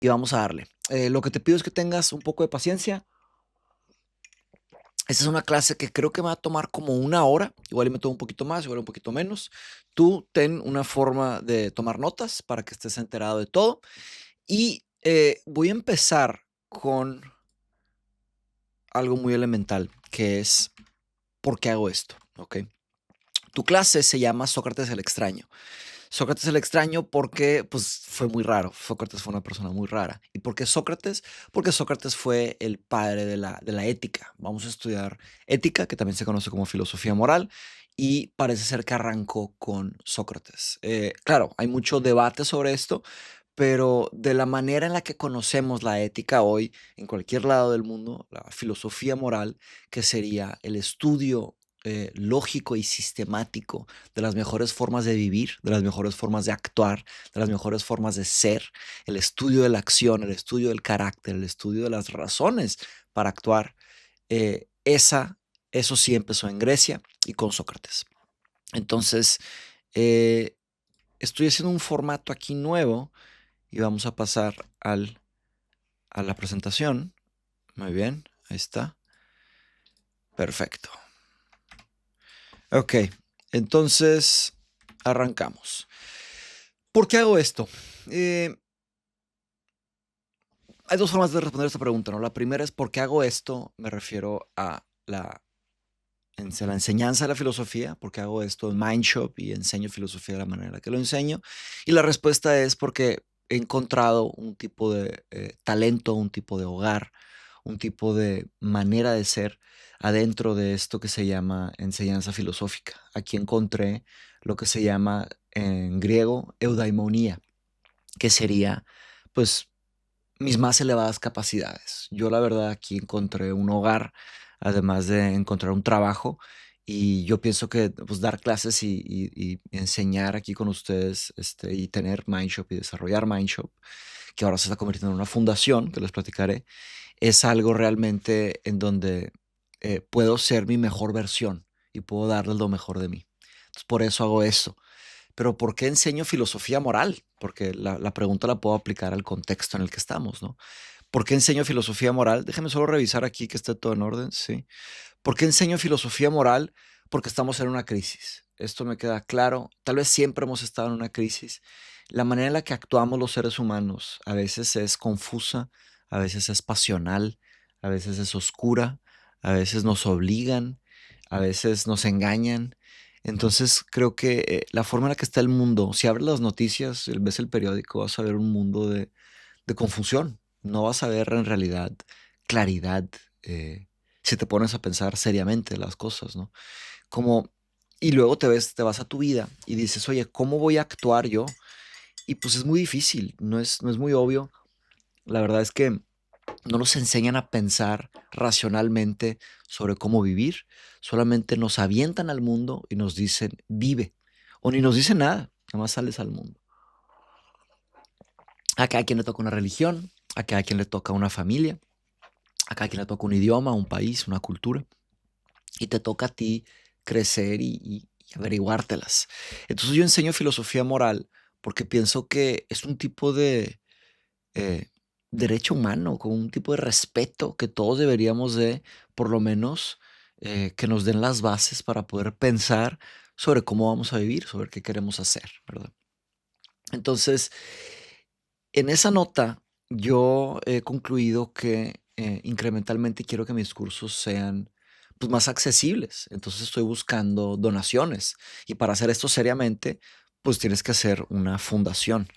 y vamos a darle. Lo que te pido es que tengas un poco de paciencia. Esta es una clase que creo que me va a tomar como una hora, igual y me toma un poquito más, igual un poquito menos. Tú ten una forma de tomar notas para que estés enterado de todo. Y voy a empezar con algo muy elemental, que es ¿por qué hago esto? ¿Ok? Tu clase se llama Sócrates el extraño. Sócrates el extraño porque pues, fue muy raro. Sócrates fue una persona muy rara. ¿Y por qué Sócrates? Porque Sócrates fue el padre de la ética. Vamos a estudiar ética, que también se conoce como filosofía moral, y parece ser que arrancó con Sócrates. Claro, hay mucho debate sobre esto, pero de la manera en la que conocemos la ética hoy, en cualquier lado del mundo, la filosofía moral, que sería el estudio lógico y sistemático de las mejores formas de vivir, de las mejores formas de actuar, de las mejores formas de ser, el estudio de la acción, el estudio del carácter, el estudio de las razones para actuar, eso sí empezó en Grecia y con Sócrates. Entonces, eh, estoy haciendo un formato aquí nuevo y vamos a pasar a la presentación. Muy bien, ahí está. Perfecto. Ok, entonces arrancamos. ¿Por qué hago esto? Eh, Hay dos formas de responder esta pregunta, ¿no? La primera es ¿por qué hago esto? Me refiero a la enseñanza de la filosofía, porque hago esto en Mindshop y enseño filosofía de la manera en la que lo enseño. Y la respuesta es porque he encontrado un tipo de talento, un tipo de hogar, un tipo de manera de ser adentro de esto que se llama enseñanza filosófica. Aquí encontré lo que se llama en griego eudaimonía, que sería pues mis más elevadas capacidades. Yo la verdad aquí encontré un hogar, además de encontrar un trabajo, y yo pienso que pues, dar clases y enseñar aquí con ustedes y tener Mindshop y desarrollar Mindshop, que ahora se está convirtiendo en una fundación, que les platicaré, es algo realmente en donde puedo ser mi mejor versión y puedo darles lo mejor de mí. Entonces, por eso hago eso. Pero ¿por qué enseño filosofía moral? Porque la pregunta la puedo aplicar al contexto en el que estamos, ¿no? ¿Por qué enseño filosofía moral? Déjeme solo revisar aquí que esté todo en orden, sí. ¿Por qué enseño filosofía moral? Porque estamos en una crisis. Esto me queda claro. Tal vez siempre hemos estado en una crisis. La manera en la que actuamos los seres humanos a veces es confusa, a veces es pasional, a veces es oscura, a veces nos obligan, a veces nos engañan. Entonces creo que la forma en la que está el mundo, si abres las noticias, ves el periódico, vas a ver un mundo de confusión. No vas a ver en realidad claridad eh, si te pones a pensar seriamente las cosas, ¿no? Como, y luego te vas a tu vida y dices, oye, ¿cómo voy a actuar yo? Y pues es muy difícil, no es muy obvio. La verdad es que no nos enseñan a pensar racionalmente sobre cómo vivir, solamente nos avientan al mundo y nos dicen, vive, o ni nos dicen nada, nada más sales al mundo. A cada quien le toca una religión, a cada quien le toca una familia, a cada quien le toca un idioma, un país, una cultura, y te toca a ti crecer y averiguártelas. Entonces yo enseño filosofía moral porque pienso que es un tipo de eh, derecho humano, con un tipo de respeto que todos deberíamos de, por lo menos, que nos den las bases para poder pensar sobre cómo vamos a vivir, sobre qué queremos hacer, ¿verdad? Entonces, en esa nota, yo he concluido que incrementalmente quiero que mis cursos sean pues, más accesibles. Entonces estoy buscando donaciones. Y para hacer esto seriamente, pues tienes que hacer una fundación.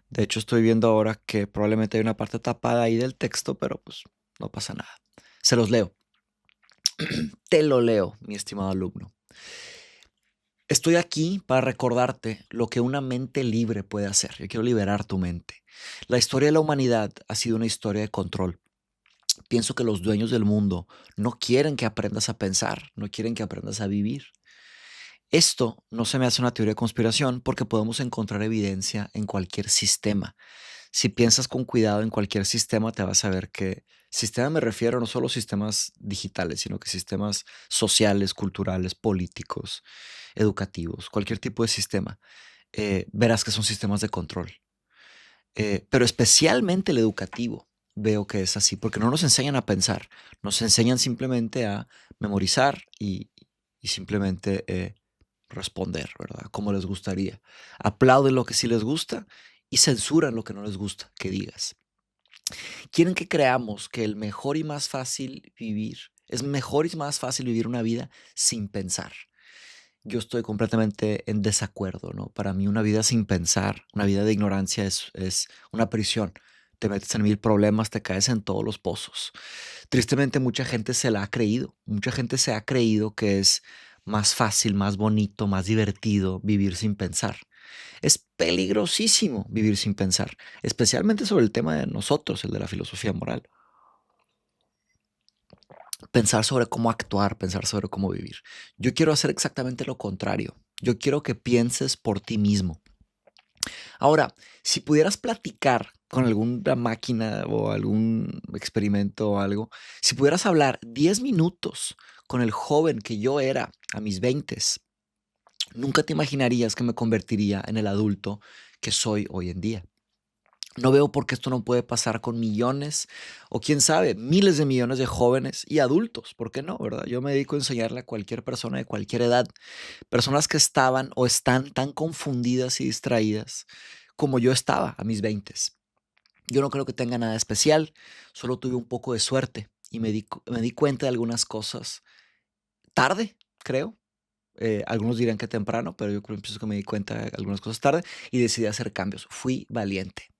De hecho, estoy viendo ahora que probablemente hay una parte tapada ahí del texto, pero pues no pasa nada. Se los leo. Te lo leo, mi estimado alumno. Estoy aquí para recordarte lo que una mente libre puede hacer. Yo quiero liberar tu mente. La historia de la humanidad ha sido una historia de control. Pienso que los dueños del mundo no quieren que aprendas a pensar, no quieren que aprendas a vivir. Esto no se me hace una teoría de conspiración porque podemos encontrar evidencia en cualquier sistema. Si piensas con cuidado en cualquier sistema, te vas a ver que sistema me refiero no solo a sistemas digitales, sino que sistemas sociales, culturales, políticos, educativos, cualquier tipo de sistema. Verás que son sistemas de control. pero especialmente el educativo veo que es así, porque no nos enseñan a pensar, nos enseñan simplemente a memorizar y simplemente responder, ¿verdad? Como les gustaría. Aplauden lo que sí les gusta y censuran lo que no les gusta que digas. Quieren que creamos que el mejor y más fácil vivir, es mejor y más fácil vivir una vida sin pensar. Yo estoy completamente en desacuerdo, ¿no? Para mí una vida sin pensar, una vida de ignorancia es una prisión. Te metes en mil problemas, te caes en todos los pozos. Tristemente mucha gente se la ha creído. Mucha gente se ha creído que es más fácil, más bonito, más divertido vivir sin pensar. Es peligrosísimo vivir sin pensar, especialmente sobre el tema de nosotros, el de la filosofía moral. Pensar sobre cómo actuar, pensar sobre cómo vivir. Yo quiero hacer exactamente lo contrario. Yo quiero que pienses por ti mismo. Ahora, si pudieras platicar con alguna máquina o algún experimento o algo, si pudieras hablar 10 minutos con el joven que yo era a mis 20, nunca te imaginarías que me convertiría en el adulto que soy hoy en día. No veo por qué esto no puede pasar con millones o quién sabe, miles de millones de jóvenes y adultos. ¿Por qué no, verdad? Yo me dedico a enseñarle a cualquier persona de cualquier edad, personas que estaban o están tan confundidas y distraídas como yo estaba a mis 20. Yo no creo que tenga nada especial, solo tuve un poco de suerte y me di cuenta de algunas cosas tarde, creo. Algunos dirán que temprano, pero yo creo que me di cuenta de algunas cosas tarde y decidí hacer cambios. Fui valiente.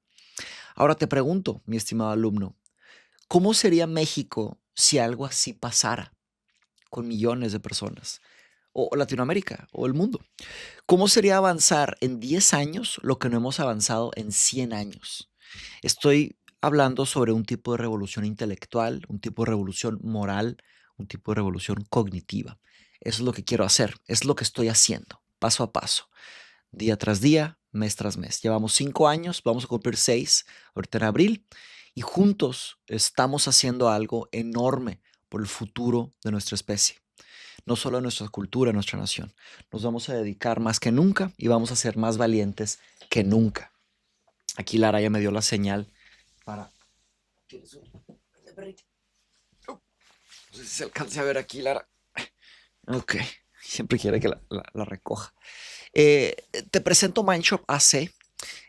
Ahora te pregunto, mi estimado alumno, ¿cómo sería México si algo así pasara con millones de personas? O Latinoamérica, o el mundo. ¿Cómo sería avanzar en 10 años lo que no hemos avanzado en 100 años? Estoy hablando sobre un tipo de revolución intelectual, un tipo de revolución moral, un tipo de revolución cognitiva. Eso es lo que quiero hacer, es lo que estoy haciendo, paso a paso, día tras día, mes tras mes. Llevamos 5 años, vamos a cumplir 6 ahorita en abril y juntos estamos haciendo algo enorme por el futuro de nuestra especie, no solo de nuestra cultura, de nuestra nación. Nos vamos a dedicar más que nunca y vamos a ser más valientes que nunca. Aquí Lara ya me dio la señal para... No sé si se alcance a ver aquí, Lara. Ok, siempre quiere que la recoja. Te presento Mindshop AC.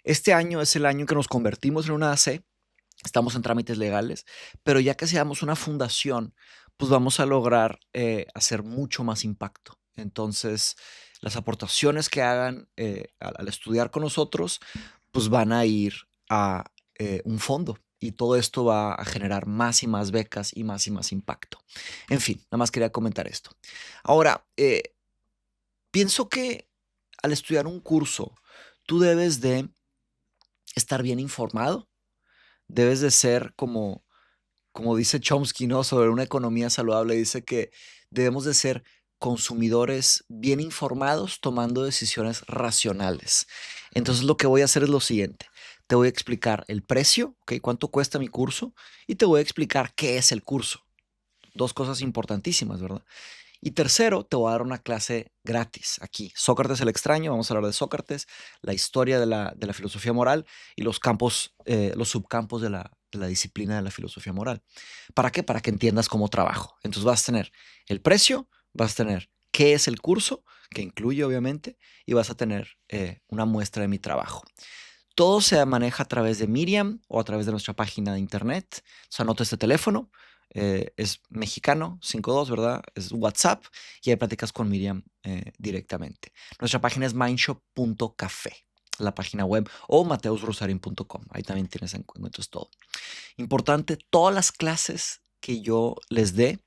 Este año es el año en que nos convertimos en una AC. Estamos en trámites legales, pero ya que seamos una fundación, pues vamos a lograr hacer mucho más impacto. Entonces, las aportaciones que hagan al estudiar con nosotros, pues van a ir a un fondo y todo esto va a generar más y más becas y más impacto. En fin, nada más quería comentar esto. Ahora, pienso que al estudiar un curso, tú debes de estar bien informado, debes de ser como dice Chomsky, ¿no? Sobre una economía saludable, dice que debemos de ser consumidores bien informados tomando decisiones racionales. Entonces lo que voy a hacer es lo siguiente. Te voy a explicar el precio, ¿ok? Cuánto cuesta mi curso y te voy a explicar qué es el curso. Dos cosas importantísimas, ¿verdad? Y tercero, te voy a dar una clase gratis aquí. Sócrates el extraño, vamos a hablar de Sócrates, la historia de la filosofía moral y los campos, los subcampos de la disciplina de la filosofía moral. ¿Para qué? Para que entiendas cómo trabajo. Entonces vas a tener el precio, vas a tener qué es el curso, que incluye obviamente, y vas a tener una muestra de mi trabajo. Todo se maneja a través de Miriam o a través de nuestra página de internet. O sea, anota este teléfono, es mexicano, 52, ¿verdad? Es WhatsApp y ahí platicas con Miriam directamente. Nuestra página es mindshop.café, la página web, o mateusrosarin.com. Ahí también tienes encuentros todo. Importante, todas las clases que yo les dé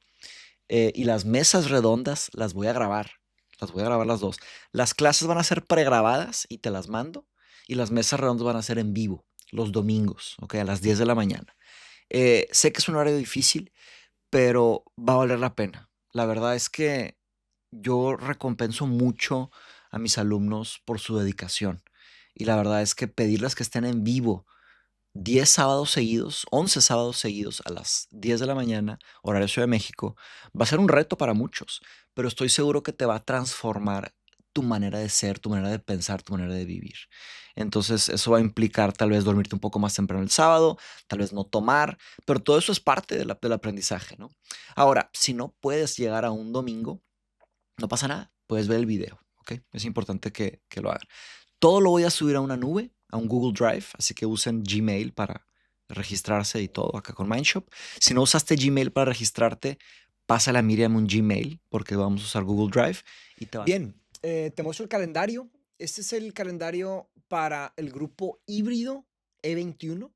y las mesas redondas las voy a grabar. Las voy a grabar las dos. Las clases van a ser pregrabadas y te las mando. Y las mesas redondas van a ser en vivo los domingos, ¿ok? A las 10 de la mañana. Sé que es un horario difícil, pero va a valer la pena. La verdad es que yo recompenso mucho a mis alumnos por su dedicación. Y la verdad es que pedirles que estén en vivo 10 sábados seguidos, 11 sábados seguidos a las 10 de la mañana, horario Ciudad de México, va a ser un reto para muchos, pero estoy seguro que te va a transformar tu manera de ser, tu manera de pensar, tu manera de vivir. Entonces, eso va a implicar tal vez dormirte un poco más temprano el sábado, tal vez no tomar, pero todo eso es parte del aprendizaje, ¿no? Ahora, si no puedes llegar a un domingo, no pasa nada, puedes ver el video, ¿ok? Es importante que lo hagan. Todo lo voy a subir a una nube, a un Google Drive, así que usen Gmail para registrarse y todo acá con Mindshop. Si no usaste Gmail para registrarte, pásale a Miriam un Gmail porque vamos a usar Google Drive y te va. Bien, te muestro el calendario. Este es el calendario para el grupo híbrido E21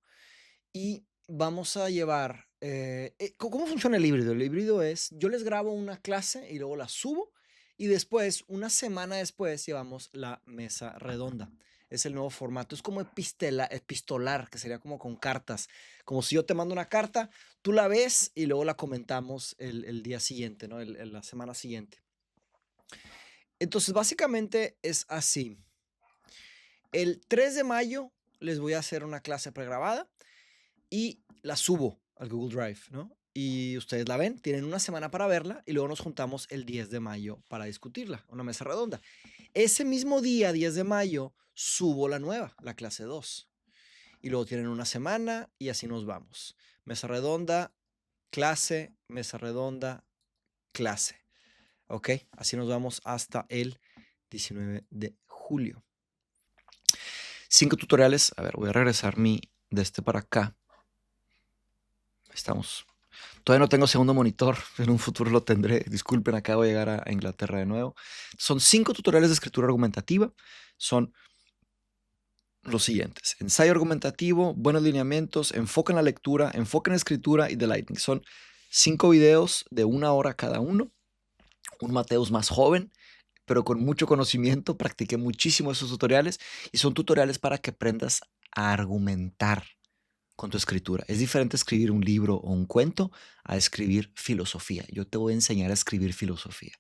y vamos a llevar... ¿Cómo funciona el híbrido? El híbrido es, yo les grabo una clase y luego la subo y después, una semana después, llevamos la mesa redonda. Es el nuevo formato. Es como epistolar, que sería como con cartas. Como si yo te mando una carta, tú la ves y luego la comentamos el día siguiente, ¿no? La semana siguiente. Entonces, básicamente es así. El 3 de mayo les voy a hacer una clase pregrabada y la subo al Google Drive, ¿no? Y ustedes la ven, tienen una semana para verla y luego nos juntamos el 10 de mayo para discutirla, una mesa redonda. Ese mismo día, 10 de mayo, subo la nueva, la clase 2. Y luego tienen una semana y así nos vamos. Mesa redonda, mesa redonda, clase. ¿Ok? Así nos vamos hasta el 19 de julio. 5 tutoriales. A ver, voy a regresar de este para acá. Estamos. Todavía no tengo segundo monitor, en un futuro lo tendré. Disculpen, acabo de llegar a Inglaterra de nuevo. Son 5 tutoriales de escritura argumentativa. Son los siguientes: ensayo argumentativo, buenos lineamientos, enfoque en la lectura, enfoque en la escritura y The Lightning. Son 5 videos de 1 hora cada uno. Un Mateus más joven, pero con mucho conocimiento. Practiqué muchísimo esos tutoriales y son tutoriales para que aprendas a argumentar con tu escritura. Es diferente escribir un libro o un cuento a escribir filosofía. Yo te voy a enseñar a escribir filosofía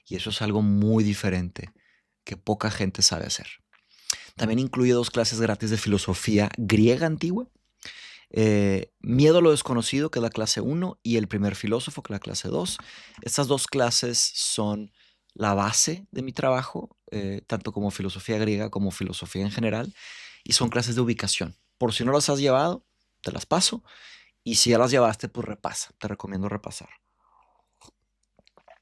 y eso es algo muy diferente que poca gente sabe hacer. También incluye 2 clases gratis de filosofía griega antigua, Miedo a lo desconocido, que es la clase 1, y El primer filósofo, que es la clase 2. Estas 2 clases son la base de mi trabajo, tanto como filosofía griega como filosofía en general, y son clases de ubicación. Por si no las has llevado, te las paso, y si ya las llevaste, pues repasa, te recomiendo repasar.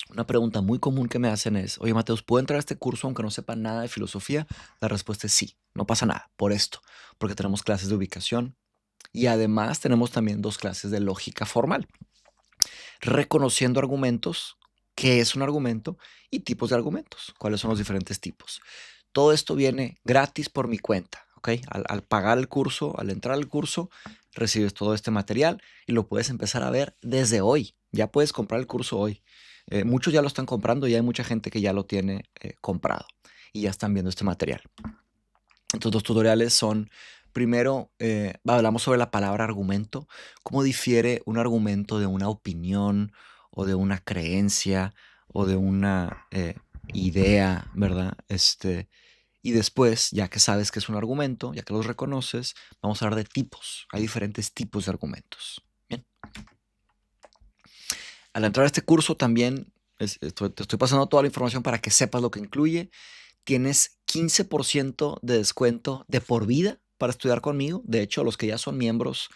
Una pregunta muy común que me hacen es: oye, Mateus, ¿puedo entrar a este curso aunque no sepa nada de filosofía? La respuesta es sí, no pasa nada por esto, porque tenemos clases de ubicación y además tenemos también 2 clases de lógica formal, reconociendo argumentos, qué es un argumento y tipos de argumentos, cuáles son los diferentes tipos. Todo esto viene gratis por mi cuenta, ¿ok? Al pagar el curso, al entrar al curso, recibes todo este material y lo puedes empezar a ver desde hoy. Ya puedes comprar el curso hoy. Muchos ya lo están comprando y hay mucha gente que ya lo tiene comprado y ya están viendo este material. Entonces, los tutoriales son, primero, hablamos sobre la palabra argumento, cómo difiere un argumento de una opinión o de una creencia o de una idea, ¿verdad? Y después, ya que sabes que es un argumento, ya que los reconoces, vamos a hablar de tipos. Hay diferentes tipos de argumentos. Bien. Al entrar a este curso también te estoy pasando toda la información para que sepas lo que incluye. Tienes 15% de descuento de por vida para estudiar conmigo. De hecho, los que ya son miembros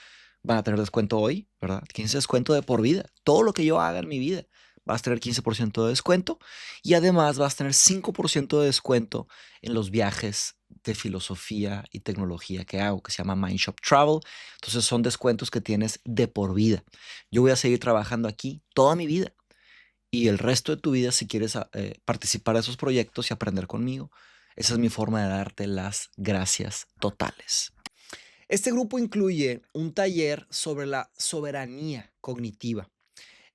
van a tener descuento hoy, ¿verdad? 15 descuento de por vida. Todo lo que yo haga en mi vida vas a tener 15% de descuento y además vas a tener 5% de descuento en los viajes de filosofía y tecnología que hago, que se llama Mindshop Travel. Entonces son descuentos que tienes de por vida. Yo voy a seguir trabajando aquí toda mi vida y el resto de tu vida, si quieres participar de esos proyectos y aprender conmigo, esa es mi forma de darte las gracias totales. Este grupo incluye un taller sobre la soberanía cognitiva.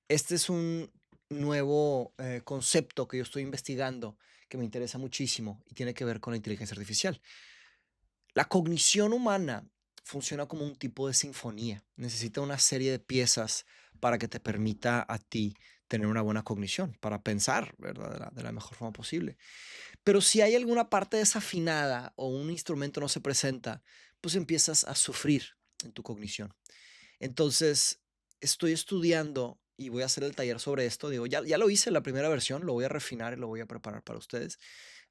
Este es un nuevo concepto que yo estoy investigando que me interesa muchísimo y tiene que ver con la inteligencia artificial. La cognición humana funciona como un tipo de sinfonía. Necesita una serie de piezas para que te permita a ti tener una buena cognición, para pensar, ¿verdad? De la mejor forma posible. Pero si hay alguna parte desafinada o un instrumento no se presenta, pues empiezas a sufrir en tu cognición. Entonces, estoy estudiando y voy a hacer el taller sobre esto. Digo, ya lo hice la primera versión, lo voy a refinar y lo voy a preparar para ustedes.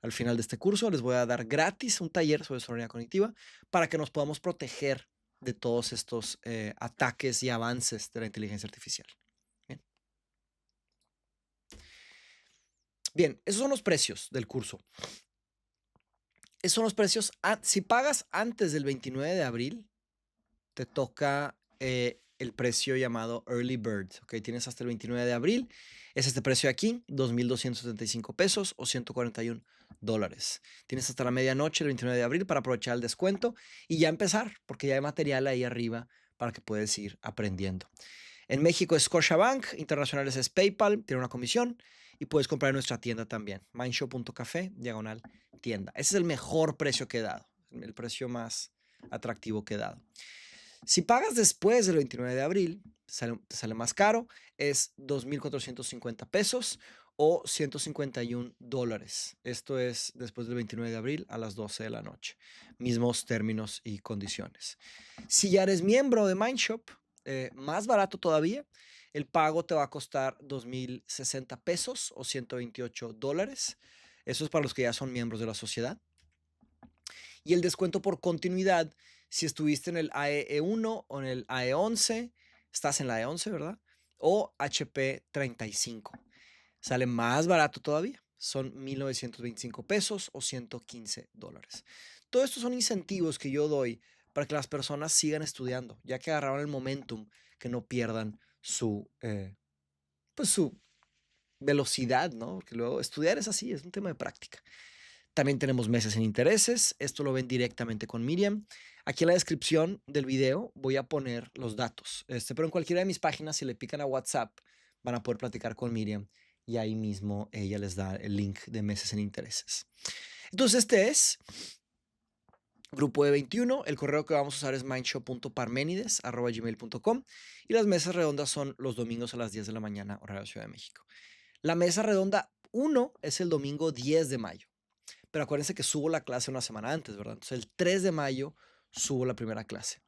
al final de este curso les voy a dar gratis un taller sobre soberanía cognitiva para que nos podamos proteger de todos estos ataques y avances de la inteligencia artificial. Bien. Bien, esos son los precios del curso. Esos son los precios. Si pagas antes del 29 de abril, te toca el precio llamado Early Bird. ¿Okay? Tienes hasta el 29 de abril. Es este precio de aquí, 2,275 pesos o $141. Tienes hasta la medianoche el 29 de abril para aprovechar el descuento y ya empezar, porque ya hay material ahí arriba para que puedes ir aprendiendo. En México es Scotiabank, internacionales es PayPal, tiene una comisión y puedes comprar en nuestra tienda también, mindshow.café/tienda. Ese es el mejor precio que he dado, el precio más atractivo que he dado. Si pagas después del 29 de abril, te sale más caro, es 2,450 pesos o $151. Esto es después del 29 de abril a las 12 de la noche. Mismos términos y condiciones. Si ya eres miembro de Mindshop, más barato todavía, el pago te va a costar 2,060 pesos o $128. Eso es para los que ya son miembros de la sociedad. Y el descuento por continuidad, si estuviste en el AE1 o en el AE11, estás en la AE11, ¿verdad? O HP 35. Sale más barato todavía. Son 1,925 pesos o $115. Todo esto son incentivos que yo doy para que las personas sigan estudiando, ya que agarraron el momentum, que no pierdan su velocidad, ¿no? Porque luego estudiar es así, es un tema de práctica. También tenemos meses sin intereses. Esto lo ven directamente con Miriam. Aquí en la descripción del video voy a poner los datos. Pero en cualquiera de mis páginas, si le pican a WhatsApp, van a poder platicar con Miriam y ahí mismo ella les da el link de meses sin intereses. Entonces este es Grupo E21. El correo que vamos a usar es mindshow.parmenides@gmail.com y las mesas redondas son los domingos a las 10 de la mañana, horario Ciudad de México. La mesa redonda 1 es el domingo 10 de mayo. Pero acuérdense que subo la clase una semana antes, ¿verdad? Entonces el 3 de mayo subo la primera clase.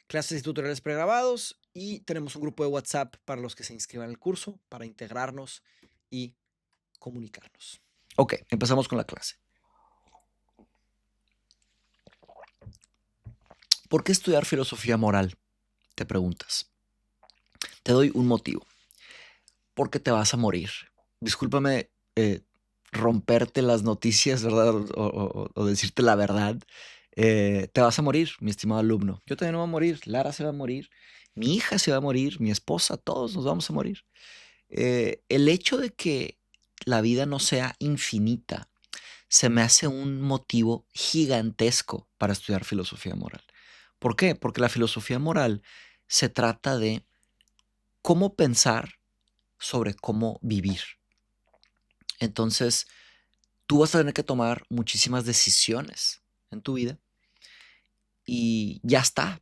Clases y tutoriales pregrabados y tenemos un grupo de WhatsApp para los que se inscriban al curso, para integrarnos y comunicarnos. Ok, empezamos con la clase. ¿Por qué estudiar filosofía moral? Te preguntas. Te doy un motivo. Porque te vas a morir. Discúlpame romperte las noticias, ¿verdad? O decirte la verdad. Te vas a morir, mi estimado alumno. Yo también me voy a morir. Lara se va a morir. Mi hija se va a morir. Mi esposa, todos nos vamos a morir. El hecho de que la vida no sea infinita se me hace un motivo gigantesco para estudiar filosofía moral. ¿Por qué? Porque la filosofía moral se trata de cómo pensar sobre cómo vivir. Entonces, tú vas a tener que tomar muchísimas decisiones en tu vida y ya está.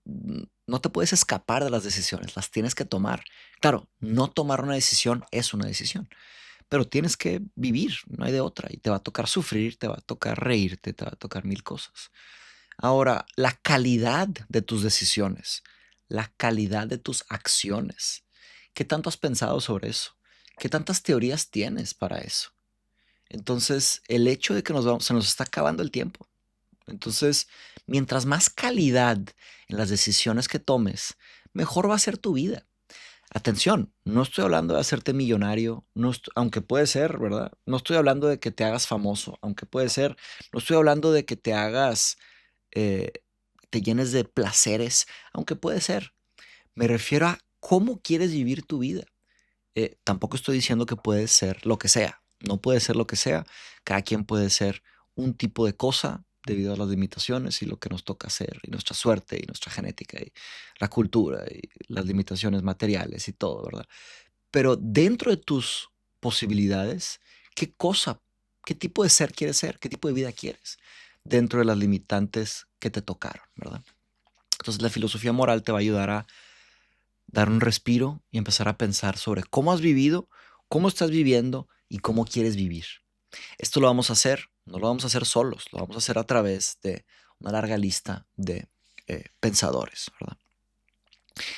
No te puedes escapar de las decisiones, las tienes que tomar. Claro, no tomar una decisión es una decisión, pero tienes que vivir, no hay de otra. Y te va a tocar sufrir, te va a tocar reírte, te va a tocar mil cosas. Ahora, la calidad de tus decisiones, la calidad de tus acciones, ¿qué tanto has pensado sobre eso? ¿Qué tantas teorías tienes para eso? Entonces, el hecho de que se nos está acabando el tiempo. Entonces, mientras más calidad en las decisiones que tomes, mejor va a ser tu vida. Atención, no estoy hablando de hacerte millonario, aunque puede ser, ¿verdad? No estoy hablando de que te hagas famoso, aunque puede ser. No estoy hablando de que te hagas, te llenes de placeres, aunque puede ser. Me refiero a cómo quieres vivir tu vida. Tampoco estoy diciendo que puede ser lo que sea. No puede ser lo que sea. Cada quien puede ser un tipo de cosa debido a las limitaciones y lo que nos toca hacer, y nuestra suerte, y nuestra genética, y la cultura, y las limitaciones materiales y todo, ¿verdad? Pero dentro de tus posibilidades, ¿qué cosa, qué tipo de ser quieres ser? ¿Qué tipo de vida quieres? Dentro de las limitantes que te tocaron, ¿verdad? Entonces la filosofía moral te va a ayudar a dar un respiro y empezar a pensar sobre cómo has vivido, cómo estás viviendo y cómo quieres vivir. Esto lo vamos a hacer, no lo vamos a hacer solos, lo vamos a hacer a través de una larga lista de pensadores, ¿verdad?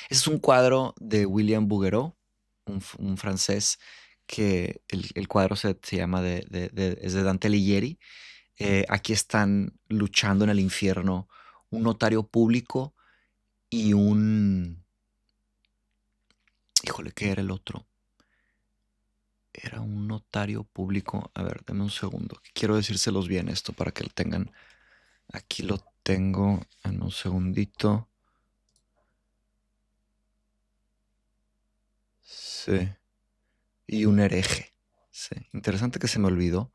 Ese es un cuadro de William Bouguereau, un francés que el cuadro se llama es de Dante Alighieri. Aquí están luchando en el infierno un notario público y un... Híjole, ¿qué era el otro? Era un notario público. A ver, dame un segundo. Quiero decírselos bien esto para que lo tengan. Aquí lo tengo en un segundito. Sí. Y un hereje. Sí. Interesante que se me olvidó.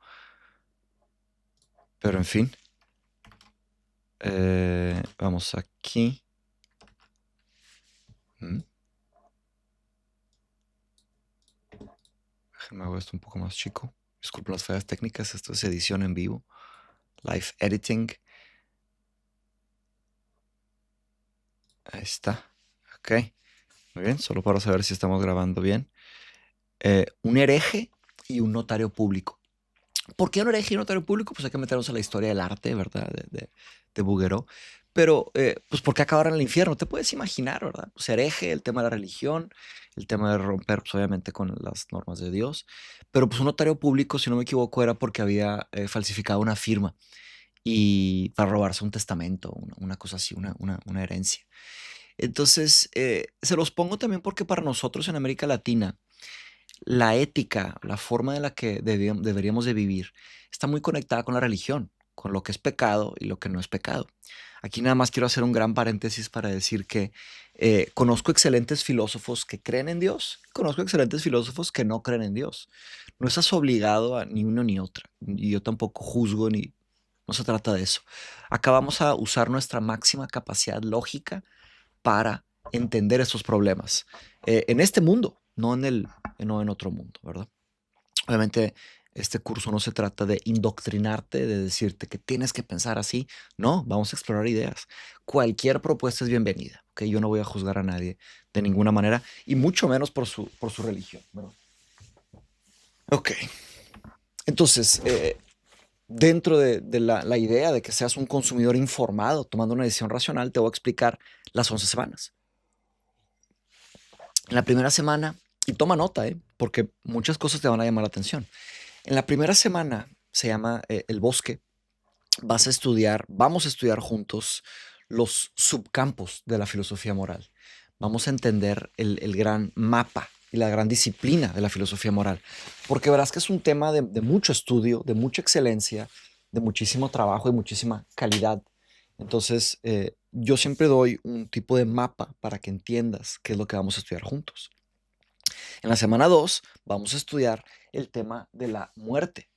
Pero en fin. Vamos aquí. Mm, Déjenme hago esto un poco más chico. Disculpen las fallas técnicas. Esto es edición en vivo. Live editing. Ahí está. Ok. Muy bien. Solo para saber si estamos grabando bien. Un hereje y un notario público. ¿Por qué un hereje y un notario público? Pues hay que meternos a la historia del arte, ¿verdad? De Bouguereau. Pero, pues, ¿por qué acabar en el infierno? Te puedes imaginar, ¿verdad? Pues hereje, el tema de la religión, el tema de romper, pues, obviamente, con las normas de Dios. Pero, pues, un notario público, si no me equivoco, era porque había falsificado una firma y para robarse un testamento, una cosa así, una herencia. Entonces, se los pongo también porque para nosotros en América Latina, la ética, la forma en la que deberíamos de vivir, está muy conectada con la religión, con lo que es pecado y lo que no es pecado. Aquí nada más quiero hacer un gran paréntesis para decir que conozco excelentes filósofos que creen en Dios, conozco excelentes filósofos que no creen en Dios. No estás obligado a ni uno ni otra, y yo tampoco juzgo ni... No se trata de eso. Acá vamos a usar nuestra máxima capacidad lógica para entender esos problemas en este mundo, no en otro mundo, ¿verdad? Obviamente, este curso no se trata de indoctrinarte, de decirte que tienes que pensar así. No, vamos a explorar ideas. Cualquier propuesta es bienvenida, ¿ok? Yo no voy a juzgar a nadie de ninguna manera, y mucho menos por su religión, ¿verdad? Ok, entonces, dentro de la idea de que seas un consumidor informado, tomando una decisión racional, te voy a explicar las 11 semanas. En la primera semana, y toma nota, porque muchas cosas te van a llamar la atención. En la primera semana se llama El Bosque. Vamos a estudiar juntos los subcampos de la filosofía moral. Vamos a entender el gran mapa y la gran disciplina de la filosofía moral, porque verás que es un tema de mucho estudio, de mucha excelencia, de muchísimo trabajo y muchísima calidad. Entonces, yo siempre doy un tipo de mapa para que entiendas qué es lo que vamos a estudiar juntos. En la semana 2 vamos a estudiar el tema de la muerte.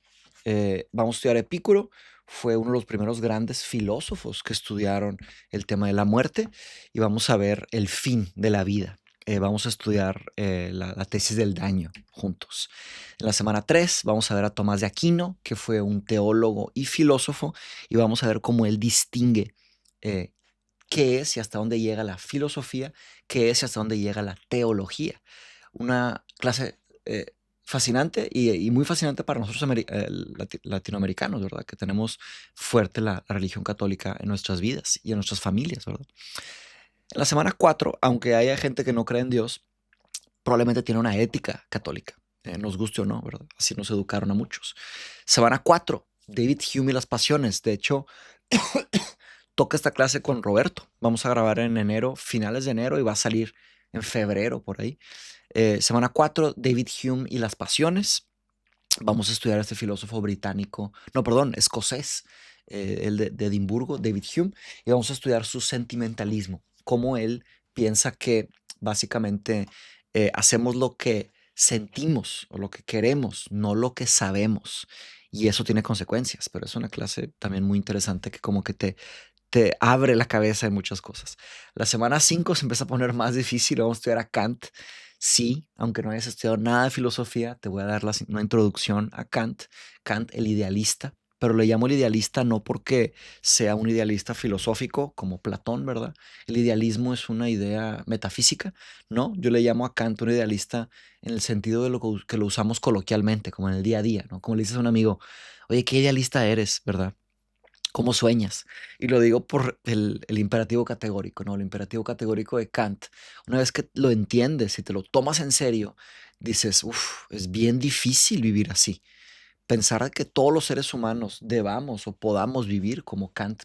Vamos a estudiar Epicuro, fue uno de los primeros grandes filósofos que estudiaron el tema de la muerte, y vamos a ver el fin de la vida. Vamos a estudiar la tesis del daño juntos. En la semana 3 vamos a ver a Tomás de Aquino, que fue un teólogo y filósofo, y vamos a ver cómo él distingue eh, qué es y hasta dónde llega la filosofía, qué es y hasta dónde llega la teología. Una clase fascinante y muy fascinante para nosotros latinoamericanos, ¿verdad? Que tenemos fuerte la religión católica en nuestras vidas y en nuestras familias, ¿verdad? En la semana 4, aunque haya gente que no cree en Dios, probablemente tiene una ética católica, nos guste o no, ¿verdad? Así nos educaron a muchos. Semana 4, David Hume y las pasiones. De hecho, toca esta clase con Roberto. Vamos a grabar en enero, finales de enero, y va a salir en febrero por ahí. Semana 4, David Hume y las pasiones. Vamos a estudiar a este filósofo británico, no, perdón, escocés, el de Edimburgo, David Hume, y vamos a estudiar su sentimentalismo, cómo él piensa que básicamente hacemos lo que sentimos o lo que queremos, no lo que sabemos. Y eso tiene consecuencias, pero es una clase también muy interesante que como que te abre la cabeza en muchas cosas. La semana 5 se empieza a poner más difícil, vamos a estudiar a Kant. Sí, aunque no hayas estudiado nada de filosofía, te voy a dar una introducción a Kant. Kant, el idealista, pero le llamo el idealista no porque sea un idealista filosófico como Platón, ¿verdad? El idealismo es una idea metafísica, ¿no? Yo le llamo a Kant un idealista en el sentido de que lo usamos coloquialmente, como en el día a día, ¿no? Como le dices a un amigo, oye, ¿qué idealista eres, verdad? ¿Cómo sueñas? Y lo digo por el imperativo categórico, ¿no? El imperativo categórico de Kant. Una vez que lo entiendes y te lo tomas en serio, dices, uff, es bien difícil vivir así. Pensar que todos los seres humanos debamos o podamos vivir como Kant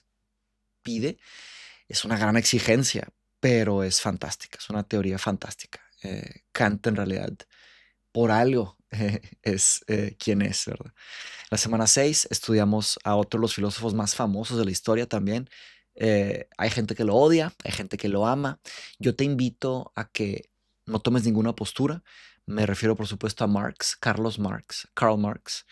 pide es una gran exigencia, pero es fantástica, es una teoría fantástica. Kant en realidad, por algo, es quien es, ¿verdad? La semana 6 estudiamos a otros de los filósofos más famosos de la historia también. Hay gente que lo odia, hay gente que lo ama. Yo te invito a que no tomes ninguna postura. Me refiero, por supuesto, a Marx, Karl Marx.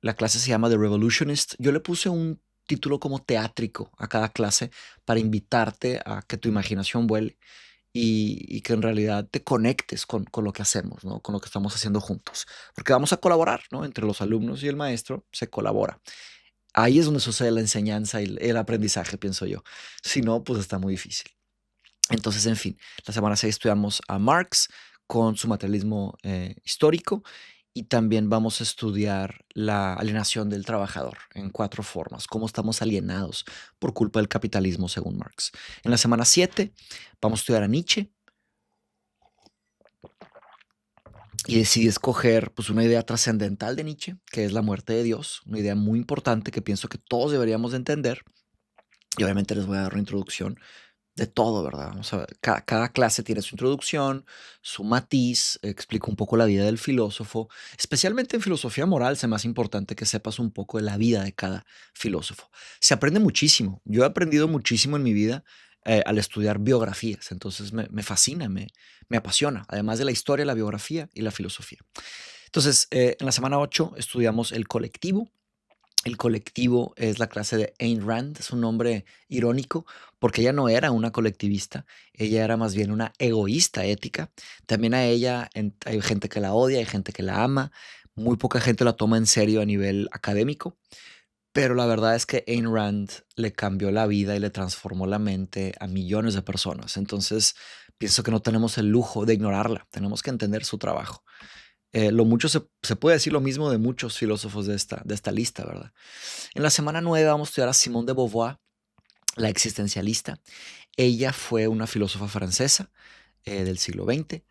La clase se llama The Revolutionist. Yo le puse un título como teátrico a cada clase para invitarte a que tu imaginación vuele y que en realidad te conectes con lo que hacemos, ¿no? Con lo que estamos haciendo juntos. Porque vamos a colaborar, ¿no? Entre los alumnos y el maestro se colabora. Ahí es donde sucede la enseñanza y el aprendizaje, pienso yo. Si no, pues está muy difícil. Entonces, en fin, la semana 6 estudiamos a Marx con su materialismo histórico y también vamos a estudiar la alienación del trabajador en 4 formas, cómo estamos alienados por culpa del capitalismo según Marx. En la semana 7 vamos a estudiar a Nietzsche y decidí escoger pues, una idea trascendental de Nietzsche, que es la muerte de Dios, una idea muy importante que pienso que todos deberíamos de entender. Y obviamente les voy a dar una introducción de todo, ¿verdad? Vamos a ver, cada clase tiene su introducción, su matiz, explico un poco la vida del filósofo. Especialmente en filosofía moral, es más importante que sepas un poco de la vida de cada filósofo. Se aprende muchísimo. Yo he aprendido muchísimo en mi vida al estudiar biografías, entonces me fascina, me apasiona, además de la historia, la biografía y la filosofía. Entonces, en la semana 8 estudiamos el colectivo. El colectivo es la clase de Ayn Rand, es un nombre irónico porque ella no era una colectivista, ella era más bien una egoísta ética. También a ella hay gente que la odia, hay gente que la ama, muy poca gente la toma en serio a nivel académico, pero la verdad es que Ayn Rand le cambió la vida y le transformó la mente a millones de personas. Entonces, pienso que no tenemos el lujo de ignorarla, tenemos que entender su trabajo. Lo mucho se puede decir lo mismo de muchos filósofos de esta lista, ¿verdad? En la semana 9 vamos a estudiar a Simone de Beauvoir, la existencialista. Ella fue una filósofa francesa del siglo XX,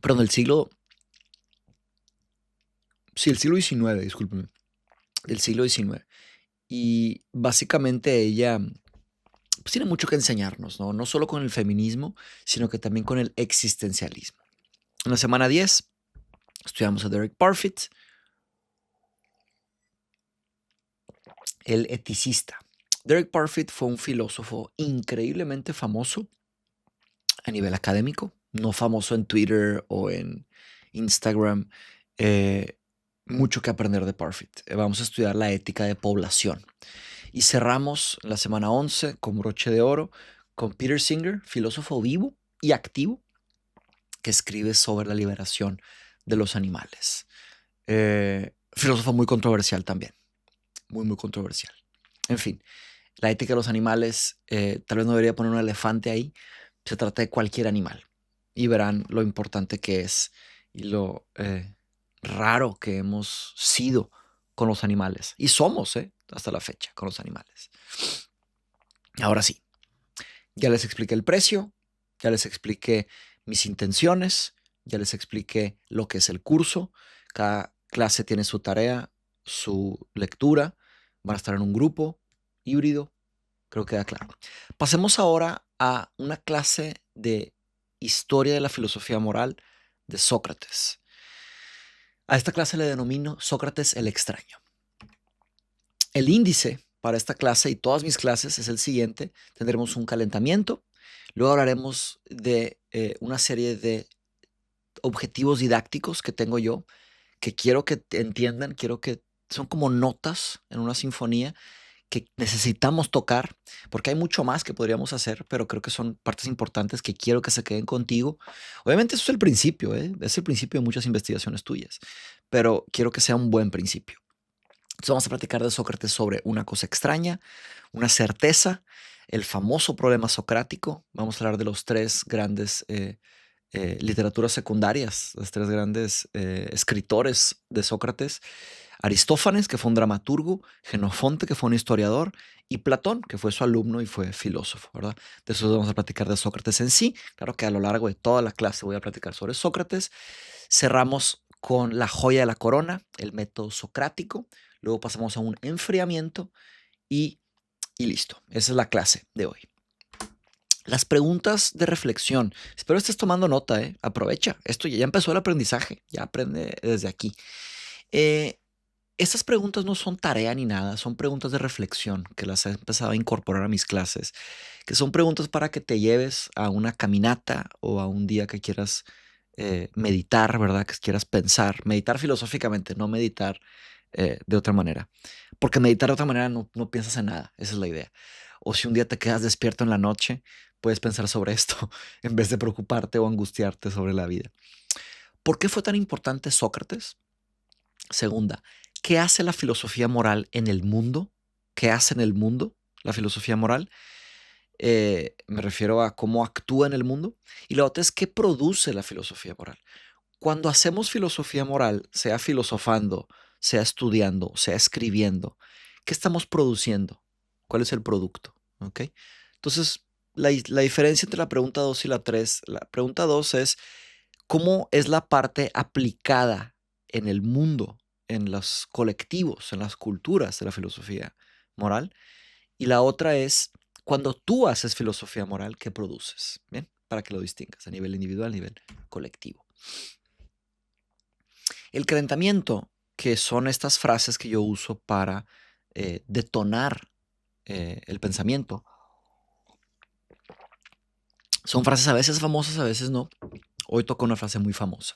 perdón, el siglo XIX, discúlpeme, del siglo XIX. Y básicamente ella pues, tiene mucho que enseñarnos, ¿no? No solo con el feminismo, sino que también con el existencialismo. En la semana 10 estudiamos a Derek Parfit, el eticista. Derek Parfit fue un filósofo increíblemente famoso a nivel académico, no famoso en Twitter o en Instagram. eh, Mucho que aprender de Parfit. Vamos a estudiar la ética de población. Y cerramos la semana 11 con broche de oro con Peter Singer, filósofo vivo y activo, que escribe sobre la liberación de los animales. Filósofo muy controversial también, muy controversial. En fin, la ética de los animales, tal vez no debería poner un elefante ahí, se trata de cualquier animal y verán lo importante que es y lo raro que hemos sido con los animales y somos hasta la fecha con los animales. Ahora sí, ya les expliqué el precio, ya les expliqué mis intenciones, ya les expliqué lo que es el curso. Cada clase tiene su tarea, su lectura, van a estar en un grupo híbrido. Creo que queda claro. Pasemos ahora a una clase de historia de la filosofía moral de Sócrates. A esta clase le denomino Sócrates el extraño. El índice para esta clase y todas mis clases es el siguiente. Tendremos un calentamiento. Luego hablaremos de una serie de objetivos didácticos que tengo yo, que quiero que entiendan, quiero que son como notas en una sinfonía que necesitamos tocar, porque hay mucho más que podríamos hacer, pero creo que son partes importantes que quiero que se queden contigo. Obviamente eso es el principio, es el principio de muchas investigaciones tuyas, pero quiero que sea un buen principio. Entonces vamos a platicar de Sócrates sobre una cosa extraña, una certeza, el famoso problema socrático. Vamos a hablar de los 3 grandes literaturas secundarias, los 3 grandes escritores de Sócrates. Aristófanes, que fue un dramaturgo, Genofonte, que fue un historiador, y Platón, que fue su alumno y fue filósofo, ¿verdad? De eso vamos a platicar de Sócrates en sí. Claro que a lo largo de toda la clase voy a platicar sobre Sócrates. Cerramos con la joya de la corona, el método socrático. Luego pasamos a un enfriamiento y listo. Esa es la clase de hoy. Las preguntas de reflexión. Espero estés tomando nota, ¿eh? Aprovecha. Esto ya empezó el aprendizaje. Ya aprende desde aquí. Estas preguntas no son tarea ni nada, son preguntas de reflexión que las he empezado a incorporar a mis clases, que son preguntas para que te lleves a una caminata o a un día que quieras meditar, ¿verdad? Que quieras pensar, meditar filosóficamente, no meditar de otra manera. Porque meditar de otra manera no piensas en nada, esa es la idea. O si un día te quedas despierto en la noche, puedes pensar sobre esto en vez de preocuparte o angustiarte sobre la vida. ¿Por qué fue tan importante Sócrates? Segunda, ¿qué hace la filosofía moral en el mundo? ¿Qué hace en el mundo la filosofía moral? Me refiero a cómo actúa en el mundo. Y la otra es qué produce la filosofía moral. Cuando hacemos filosofía moral, sea filosofando, sea estudiando, sea escribiendo, ¿qué estamos produciendo? ¿Cuál es el producto? ¿Ok? Entonces, la diferencia entre la pregunta 2 y la 3, la pregunta 2 es cómo es la parte aplicada en el mundo, en los colectivos, en las culturas de la filosofía moral. Y la otra es cuando tú haces filosofía moral, ¿qué produces? Bien, para que lo distingas a nivel individual, a nivel colectivo. El calentamiento, que son estas frases que yo uso para detonar el pensamiento, son frases a veces famosas, a veces no. Hoy toco una frase muy famosa.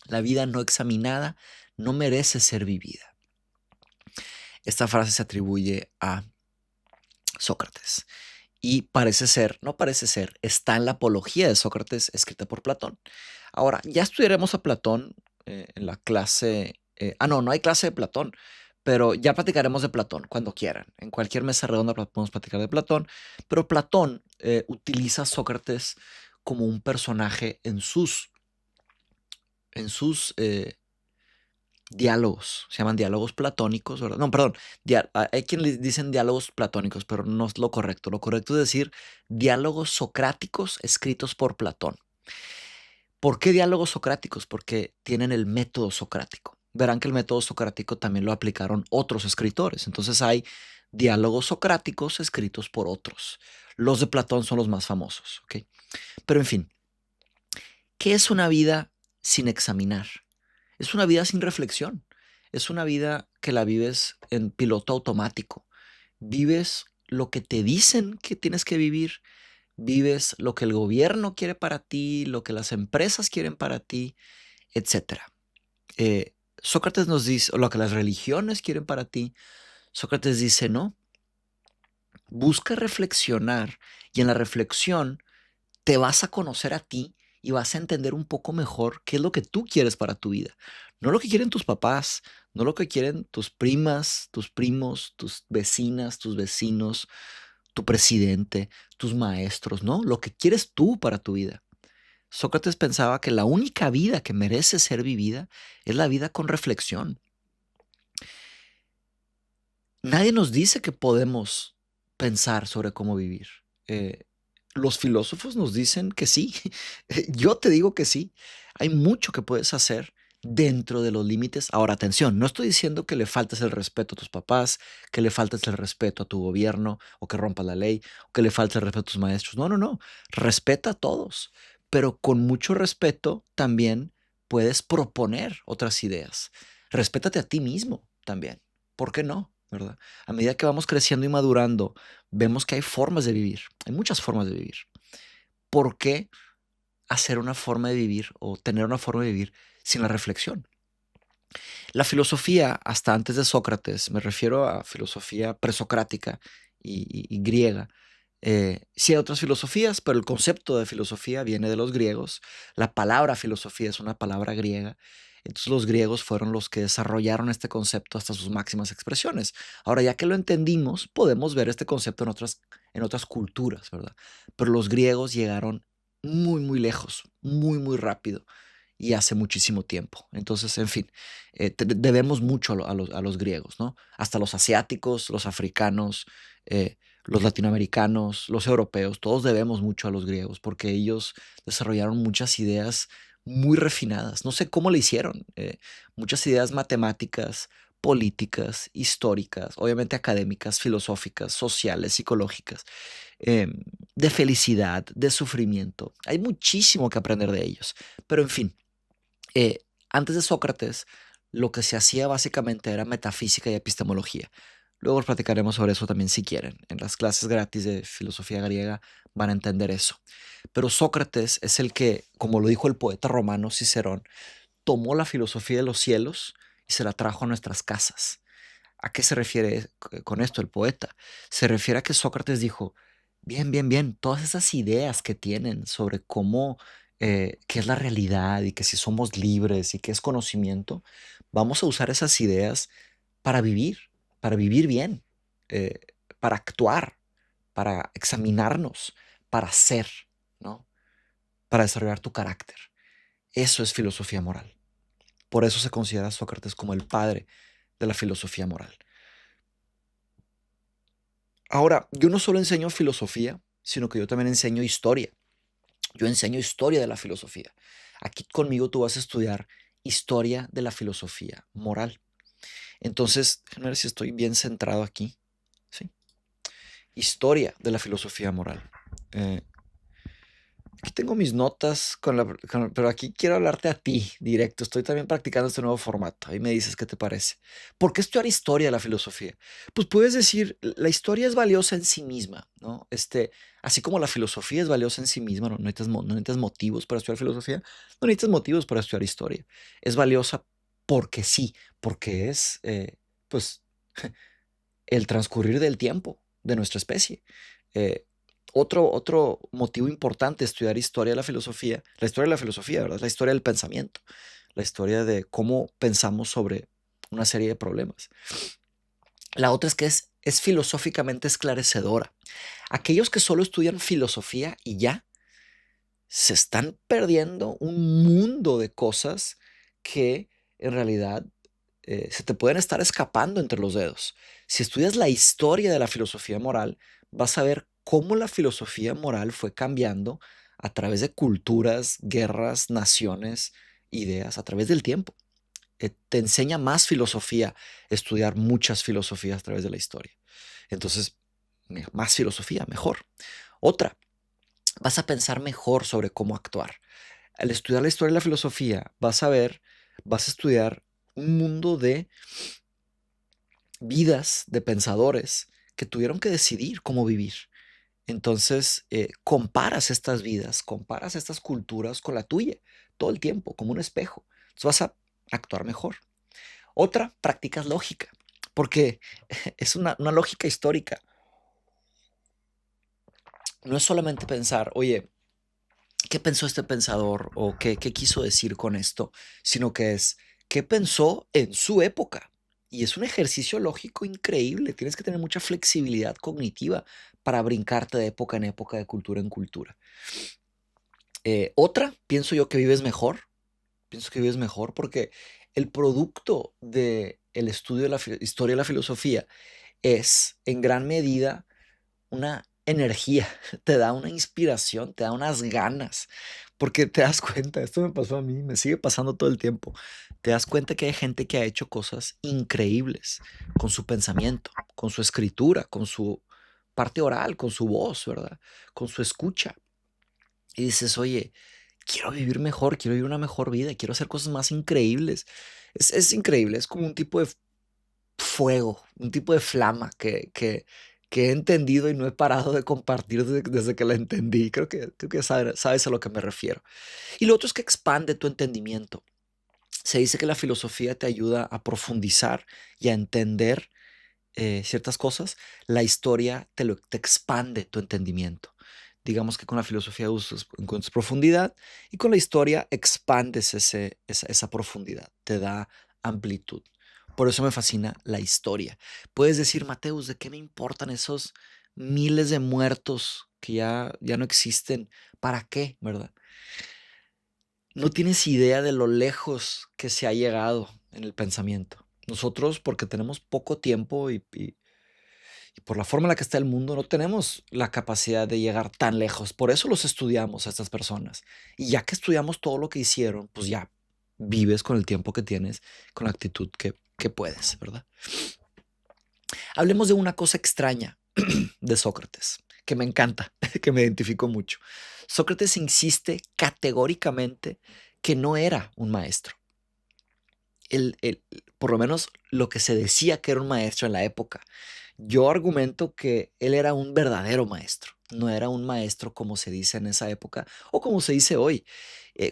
La vida no examinada no merece ser vivida. Esta frase se atribuye a Sócrates y parece ser, no parece ser, está en la Apología de Sócrates escrita por Platón. Ahora, ya estudiaremos a Platón en la clase, no hay clase de Platón, pero ya platicaremos de Platón cuando quieran. En cualquier mesa redonda podemos platicar de Platón, pero Platón utiliza a Sócrates como un personaje en sus diálogos, se llaman diálogos platónicos, ¿verdad? No, perdón, hay quien le dicen diálogos platónicos, pero no es lo correcto. Lo correcto es decir diálogos socráticos escritos por Platón. ¿Por qué diálogos socráticos? Porque tienen el método socrático. Verán que el método socrático también lo aplicaron otros escritores. Entonces hay diálogos socráticos escritos por otros. Los de Platón son los más famosos, ¿ok? Pero en fin, ¿qué es una vida sin examinar? Es una vida sin reflexión. Es una vida que la vives en piloto automático. Vives lo que te dicen que tienes que vivir. Vives lo que el gobierno quiere para ti, lo que las empresas quieren para ti, etcétera. Sócrates nos dice, o lo que las religiones quieren para ti. Sócrates dice, no, busca reflexionar y en la reflexión te vas a conocer a ti y vas a entender un poco mejor qué es lo que tú quieres para tu vida. No lo que quieren tus papás, no lo que quieren tus primas, tus primos, tus vecinas, tus vecinos, tu presidente, tus maestros, no, lo que quieres tú para tu vida. Sócrates pensaba que la única vida que merece ser vivida es la vida con reflexión. Nadie nos dice que podemos pensar sobre cómo vivir. Eh, los filósofos nos dicen que sí. Yo te digo que sí. Hay mucho que puedes hacer dentro de los límites. Ahora, atención, no estoy diciendo que le faltes el respeto a tus papás, que le faltes el respeto a tu gobierno, o que rompas la ley, o que le faltes el respeto a tus maestros. No, no, no. Respeta a todos, pero con mucho respeto también puedes proponer otras ideas. Respétate a ti mismo también. ¿Por qué no? ¿Verdad? A medida que vamos creciendo y madurando, vemos que hay formas de vivir, hay muchas formas de vivir. ¿Por qué hacer una forma de vivir o tener una forma de vivir sin la reflexión? La filosofía, hasta antes de Sócrates, me refiero a filosofía presocrática y griega. Sí hay otras filosofías, pero el concepto de filosofía viene de los griegos. La palabra filosofía es una palabra griega. Entonces los griegos fueron los que desarrollaron este concepto hasta sus máximas expresiones. Ahora, ya que lo entendimos, podemos ver este concepto en otras culturas, ¿verdad? Pero los griegos llegaron muy, muy lejos, muy, muy rápido. y hace muchísimo tiempo. Entonces, en fin, debemos mucho a los griegos, ¿no? Hasta los asiáticos, los africanos, los latinoamericanos, los europeos, todos debemos mucho a los griegos porque ellos desarrollaron muchas ideas muy refinadas. No sé cómo le hicieron. Muchas ideas matemáticas, políticas, históricas, obviamente académicas, filosóficas, sociales, psicológicas, em, de felicidad, de sufrimiento. Hay muchísimo que aprender de ellos. Pero en fin, antes de Sócrates, lo que se hacía básicamente era metafísica y epistemología. Luego platicaremos sobre eso también si quieren. En las clases gratis de filosofía griega van a entender eso. Pero Sócrates es el que, como lo dijo el poeta romano Cicerón, tomó la filosofía de los cielos y se la trajo a nuestras casas. ¿A qué se refiere con esto el poeta? Se refiere a que Sócrates dijo, bien, bien, bien, todas esas ideas que tienen sobre cómo, qué es la realidad y que si somos libres y qué es conocimiento, vamos a usar esas ideas para vivir bien, eh, para actuar, para examinarnos, para ser, ¿no? Para desarrollar tu carácter. Eso es filosofía moral. Por eso se considera a Sócrates como el padre de la filosofía moral. Ahora, yo no solo enseño filosofía, sino que yo también enseño historia. Yo enseño historia de la filosofía. Aquí conmigo tú vas a estudiar historia de la filosofía moral. Entonces, déjame ver si estoy bien centrado aquí. ¿Sí? Historia de la filosofía moral. Eh, Aquí tengo mis notas, pero aquí quiero hablarte a ti directo. Estoy también practicando este nuevo formato. Ahí me dices qué te parece. ¿Por qué estudiar historia de la filosofía? Pues puedes decir, la historia es valiosa en sí misma, ¿no? Así como la filosofía es valiosa en sí misma, no necesitas motivos para estudiar filosofía, no necesitas motivos para estudiar historia. Es valiosa porque sí, porque es, pues, el transcurrir del tiempo de nuestra especie. Eh, otro motivo importante de estudiar historia de la historia de la filosofía, ¿verdad? La historia del pensamiento, la historia de cómo pensamos sobre una serie de problemas. La otra es que es filosóficamente esclarecedora. Aquellos que solo estudian filosofía y ya, se están perdiendo un mundo de cosas que en realidad se te pueden estar escapando entre los dedos. Si estudias la historia de la filosofía moral, vas a ver cómo la filosofía moral fue cambiando a través de culturas, guerras, naciones, ideas, a través del tiempo. Te enseña más filosofía estudiar muchas filosofías a través de la historia. Entonces, más filosofía, mejor. Otra, vas a pensar mejor sobre cómo actuar. Al estudiar la historia de la filosofía, vas a estudiar un mundo de vidas de pensadores que tuvieron que decidir cómo vivir. Entonces, comparas estas vidas, comparas estas culturas con la tuya todo el tiempo, como un espejo. Entonces vas a actuar mejor. Otra, practicas lógica, porque es una lógica histórica. No es solamente pensar, oye, ¿qué pensó este pensador o qué quiso decir con esto? Sino que es, ¿qué pensó en su época? Y es un ejercicio lógico increíble. Tienes que tener mucha flexibilidad cognitiva para brincarte de época en época, de cultura en cultura. Otra, pienso yo que vives mejor. Pienso que vives mejor porque el producto del estudio de la historia de la filosofía es en gran medida una energía, te da una inspiración, te da unas ganas, porque te das cuenta, esto me pasó a mí, me sigue pasando todo el tiempo, te das cuenta que hay gente que ha hecho cosas increíbles con su pensamiento, con su escritura, con su parte oral, con su voz, ¿verdad? Con su escucha. Y dices, oye, quiero vivir mejor, quiero vivir una mejor vida, quiero hacer cosas más increíbles. Es increíble, es como un tipo de fuego, un tipo de flama que he entendido y no he parado de compartir desde que la entendí. Creo que sabes a lo que me refiero. Y lo otro es que expande tu entendimiento. Se dice que la filosofía te ayuda a profundizar y a entender ciertas cosas. La historia te expande tu entendimiento. Digamos que con la filosofía encuentras profundidad y con la historia expandes esa profundidad, te da amplitud. Por eso me fascina la historia. Puedes decir, Mateus, ¿de qué me importan esos miles de muertos que ya no existen? ¿Para qué? ¿Verdad? No tienes idea de lo lejos que se ha llegado en el pensamiento. Nosotros, porque tenemos poco tiempo y por la forma en la que está el mundo, no tenemos la capacidad de llegar tan lejos. Por eso los estudiamos a estas personas. Y ya que estudiamos todo lo que hicieron, pues ya vives con el tiempo que tienes, con la actitud que puedes, ¿verdad? Hablemos de una cosa extraña de Sócrates, que me encanta, que me identifico mucho. Sócrates insiste categóricamente que no era un maestro. Por lo menos lo que se decía que era un maestro en la época. Yo argumento que él era un verdadero maestro, no era un maestro como se dice en esa época o como se dice hoy.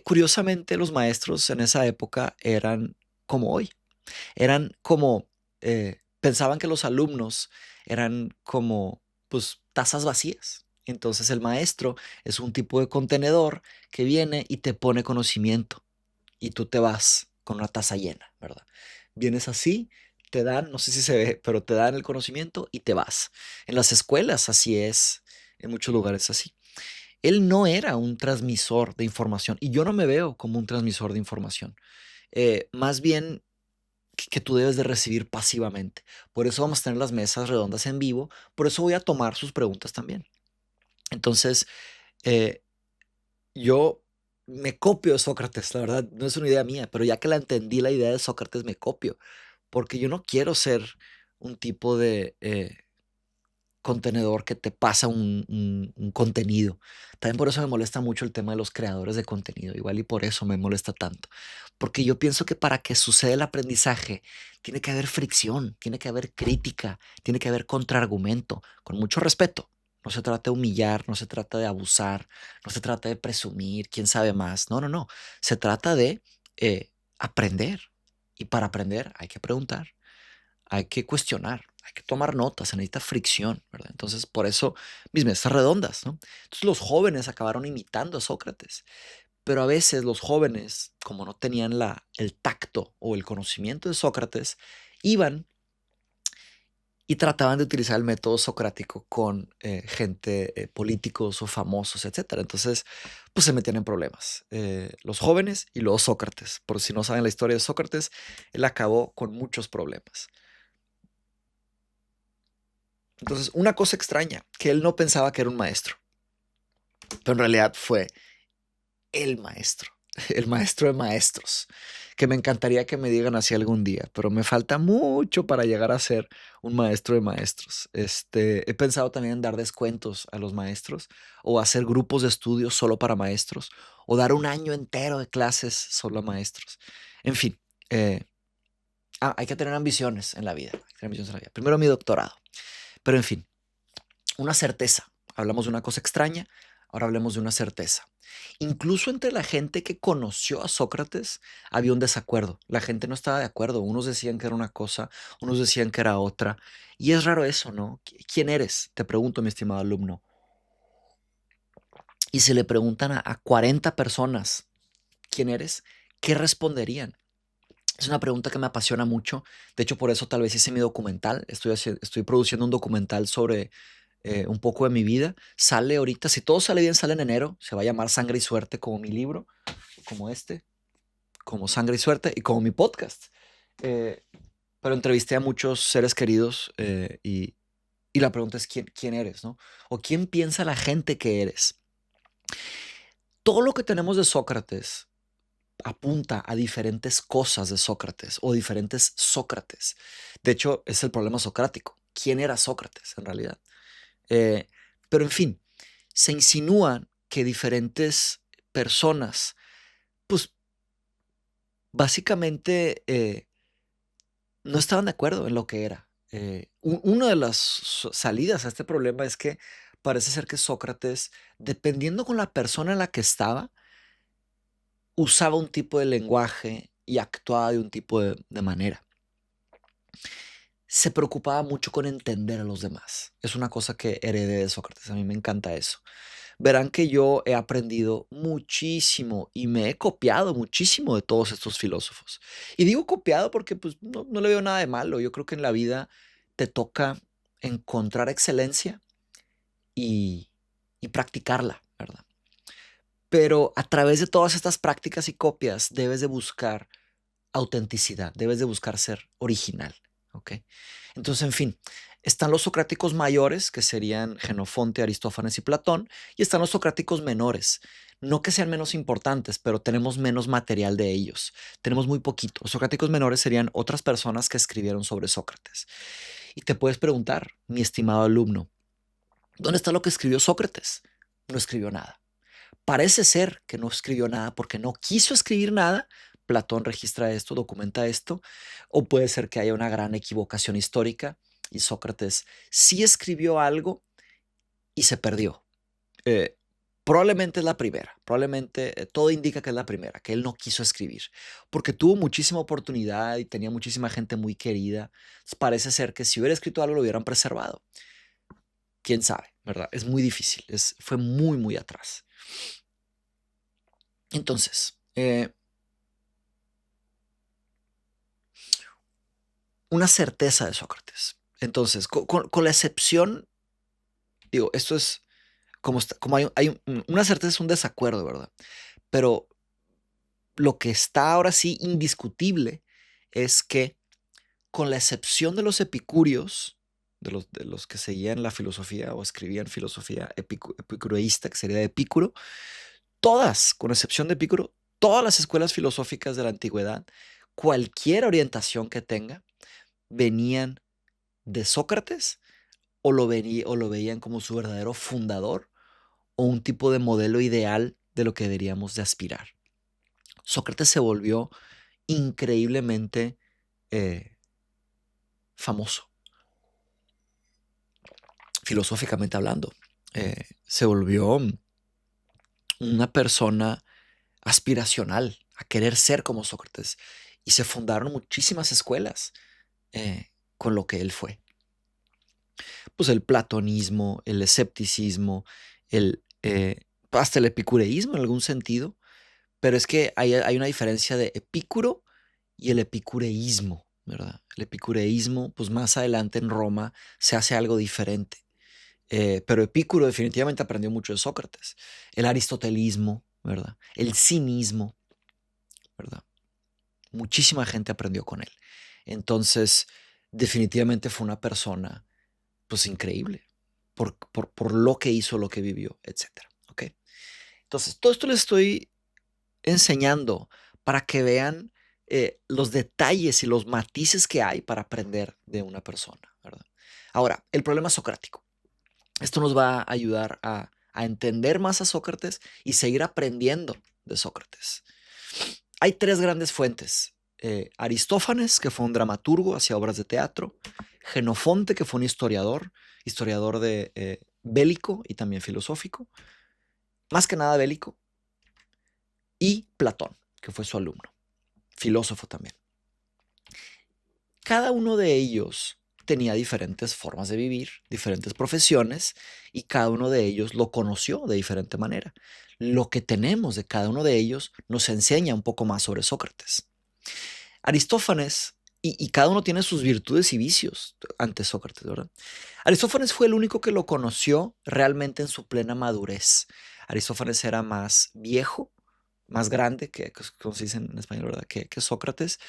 Curiosamente, los maestros en esa época eran como hoy, eran como, pensaban que los alumnos eran como, pues, tazas vacías. Entonces el maestro es un tipo de contenedor que viene y te pone conocimiento y tú te vas con una taza llena, ¿verdad? Vienes así, te dan, no sé si se ve, pero te dan el conocimiento y te vas. En las escuelas así es, en muchos lugares así. Él no era un transmisor de información y yo no me veo como un transmisor de información. Más bien que tú debes de recibir pasivamente. Por eso vamos a tener las mesas redondas en vivo, por eso voy a tomar sus preguntas también. Entonces, eh, yo me copio de Sócrates, la verdad, no es una idea mía, pero ya que la entendí la idea de Sócrates, me copio, porque yo no quiero ser un tipo de contenedor que te pasa un contenido. También por eso me molesta mucho el tema de los creadores de contenido, igual y por eso me molesta tanto, porque yo pienso que para que suceda el aprendizaje tiene que haber fricción, tiene que haber crítica, tiene que haber contraargumento, con mucho respeto. No se trata de humillar, no se trata de abusar, no se trata de presumir, quién sabe más. No, no, no. Se trata de aprender. Y para aprender hay que preguntar, hay que cuestionar, hay que tomar notas, se necesita fricción, ¿verdad? Entonces, por eso mis mesas redondas, ¿no? Entonces, los jóvenes acabaron imitando a Sócrates, pero a veces los jóvenes, como no tenían el tacto o el conocimiento de Sócrates, iban y trataban de utilizar el método socrático con gente, políticos o famosos, etcétera. Entonces, pues se metían en problemas. Los jóvenes y luego Sócrates. Por si no saben la historia de Sócrates, él acabó con muchos problemas. Entonces, una cosa extraña, que él no pensaba que era un maestro, pero en realidad fue el maestro, el maestro de maestros, que me encantaría que me digan así algún día, pero me falta mucho para llegar a ser un maestro de maestros. He pensado también en dar descuentos a los maestros o hacer grupos de estudios solo para maestros o dar un año entero de clases solo a maestros. En fin, eh, hay que tener ambiciones en la vida. Hay que tener ambiciones en la vida. Primero mi doctorado, pero en fin. Una certeza. Hablamos de una cosa extraña, ahora hablemos de una certeza. Incluso entre la gente que conoció a Sócrates había un desacuerdo. La gente no estaba de acuerdo. Unos decían que era una cosa, unos decían que era otra. Y es raro eso, ¿no? ¿Quién eres? Te pregunto, mi estimado alumno. Y si le preguntan a 40 personas, ¿quién eres? ¿Qué responderían? Es una pregunta que me apasiona mucho. De hecho, por eso tal vez hice mi documental. Estoy produciendo un documental sobre un poco de mi vida. Sale ahorita, si todo sale bien, sale en enero. Se va a llamar Sangre y Suerte, como mi libro, como este, como Sangre y Suerte y como mi podcast. Eh, pero entrevisté a muchos seres queridos y la pregunta es quién eres, ¿no? O quién piensa la gente que eres. Todo lo que tenemos de Sócrates apunta a diferentes cosas de Sócrates o diferentes Sócrates. De hecho, es el problema socrático. ¿Quién era Sócrates en realidad? Eh, pero en fin, se insinúa que diferentes personas, pues básicamente no estaban de acuerdo en lo que era. Una de las salidas a este problema es que parece ser que Sócrates, dependiendo con la persona en la que estaba, usaba un tipo de lenguaje y actuaba de un tipo de manera. Se preocupaba mucho con entender a los demás. Es una cosa que heredé de Sócrates. A mí me encanta eso. Verán que yo he aprendido muchísimo y me he copiado muchísimo de todos estos filósofos. Y digo copiado porque pues, no le veo nada de malo. Yo creo que en la vida te toca encontrar excelencia y, y practicarla, ¿verdad? Pero a través de todas estas prácticas y copias debes de buscar autenticidad, debes de buscar ser original, ¿ok? Entonces, en fin, están los socráticos mayores, que serían Genofonte, Aristófanes y Platón, y están los socráticos menores. No que sean menos importantes, pero tenemos menos material de ellos. Tenemos muy poquito. Los socráticos menores serían otras personas que escribieron sobre Sócrates. Y te puedes preguntar, mi estimado alumno, ¿dónde está lo que escribió Sócrates? No escribió nada. Parece ser que no escribió nada porque no quiso escribir nada. Platón registra esto, documenta esto, o puede ser que haya una gran equivocación histórica y Sócrates sí escribió algo y se perdió. Eh, Probablemente es la primera, probablemente todo indica que es la primera, que él no quiso escribir, porque tuvo muchísima oportunidad y tenía muchísima gente muy querida. Parece ser que si hubiera escrito algo lo hubieran preservado. Quién sabe, ¿verdad? Es muy difícil, fue muy, muy atrás. Entonces, una certeza de Sócrates. Entonces, con la excepción, digo, esto es como una certeza es un desacuerdo, ¿verdad? Pero lo que está ahora sí indiscutible es que con la excepción de los epicúreos, de los que seguían la filosofía o escribían filosofía epicureísta, que sería de Epicuro, todas, con excepción de Epicuro, todas las escuelas filosóficas de la antigüedad, cualquier orientación que tenga, venían de Sócrates o lo veían como su verdadero fundador o un tipo de modelo ideal de lo que deberíamos de aspirar. Sócrates se volvió increíblemente eh, famoso, filosóficamente hablando. Se volvió una persona aspiracional a querer ser como Sócrates y se fundaron muchísimas escuelas con lo que él fue. Pues el platonismo, el escepticismo, hasta el epicureísmo en algún sentido, pero es que hay una diferencia de Epicuro y el epicureísmo, ¿verdad? El epicureísmo, pues más adelante en Roma se hace algo diferente. Pero Epicuro definitivamente aprendió mucho de Sócrates. El aristotelismo, ¿verdad? El cinismo, ¿verdad? Muchísima gente aprendió con él. Entonces, definitivamente fue una persona, pues, increíble por lo que hizo, lo que vivió, etcétera. ¿Ok? Entonces, todo esto les estoy enseñando para que vean los detalles y los matices que hay para aprender de una persona, ¿verdad? Ahora, el problema socrático. Esto nos va a ayudar a entender más a Sócrates y seguir aprendiendo de Sócrates. Hay tres grandes fuentes. Aristófanes, que fue un dramaturgo, hacía obras de teatro. Genofonte, que fue un historiador de bélico y también filosófico, más que nada bélico. Y Platón, que fue su alumno, filósofo también. Cada uno de ellos tenía diferentes formas de vivir, diferentes profesiones, y cada uno de ellos lo conoció de diferente manera. Lo que tenemos de cada uno de ellos nos enseña un poco más sobre Sócrates. Aristófanes, y cada uno tiene sus virtudes y vicios ante Sócrates, ¿verdad? Aristófanes fue el único que lo conoció realmente en su plena madurez. Aristófanes era más viejo, más grande, como se dice en español, ¿verdad? Que Sócrates,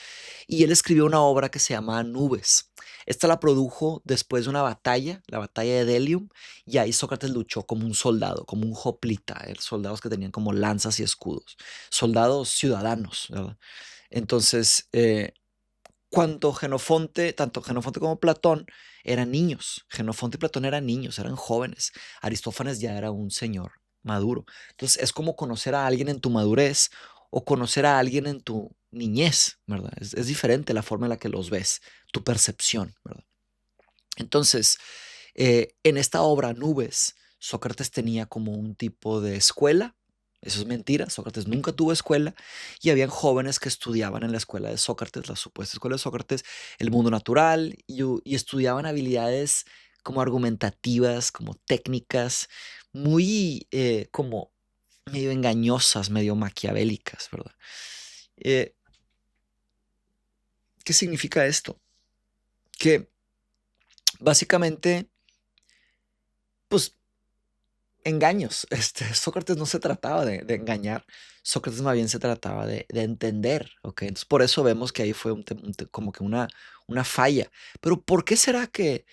y él escribió una obra que se llama Nubes. Esta la produjo después de una batalla, la batalla de Delium, y ahí Sócrates luchó como un soldado, como un hoplita, soldados que tenían como lanzas y escudos, soldados ciudadanos, ¿verdad? Entonces, tanto Genofonte como Platón eran niños. Genofonte y Platón eran niños, eran jóvenes. Aristófanes ya era un señor maduro. Entonces es como conocer a alguien en tu madurez o conocer a alguien en tu niñez, ¿verdad? Es diferente la forma en la que los ves, tu percepción, ¿verdad? Entonces, en esta obra, Nubes, Sócrates tenía como un tipo de escuela. Eso es mentira, Sócrates nunca tuvo escuela y habían jóvenes que estudiaban en la escuela de Sócrates, la supuesta escuela de Sócrates, el mundo natural y estudiaban habilidades como argumentativas, como técnicas, muy como medio engañosas, medio maquiavélicas, ¿verdad? Eh, ¿Qué significa esto? Que básicamente, pues engaños. Sócrates no se trataba de engañar, Sócrates más bien se trataba de entender, ¿ok? Entonces por eso vemos que ahí fue como que una falla. Pero ¿por qué será que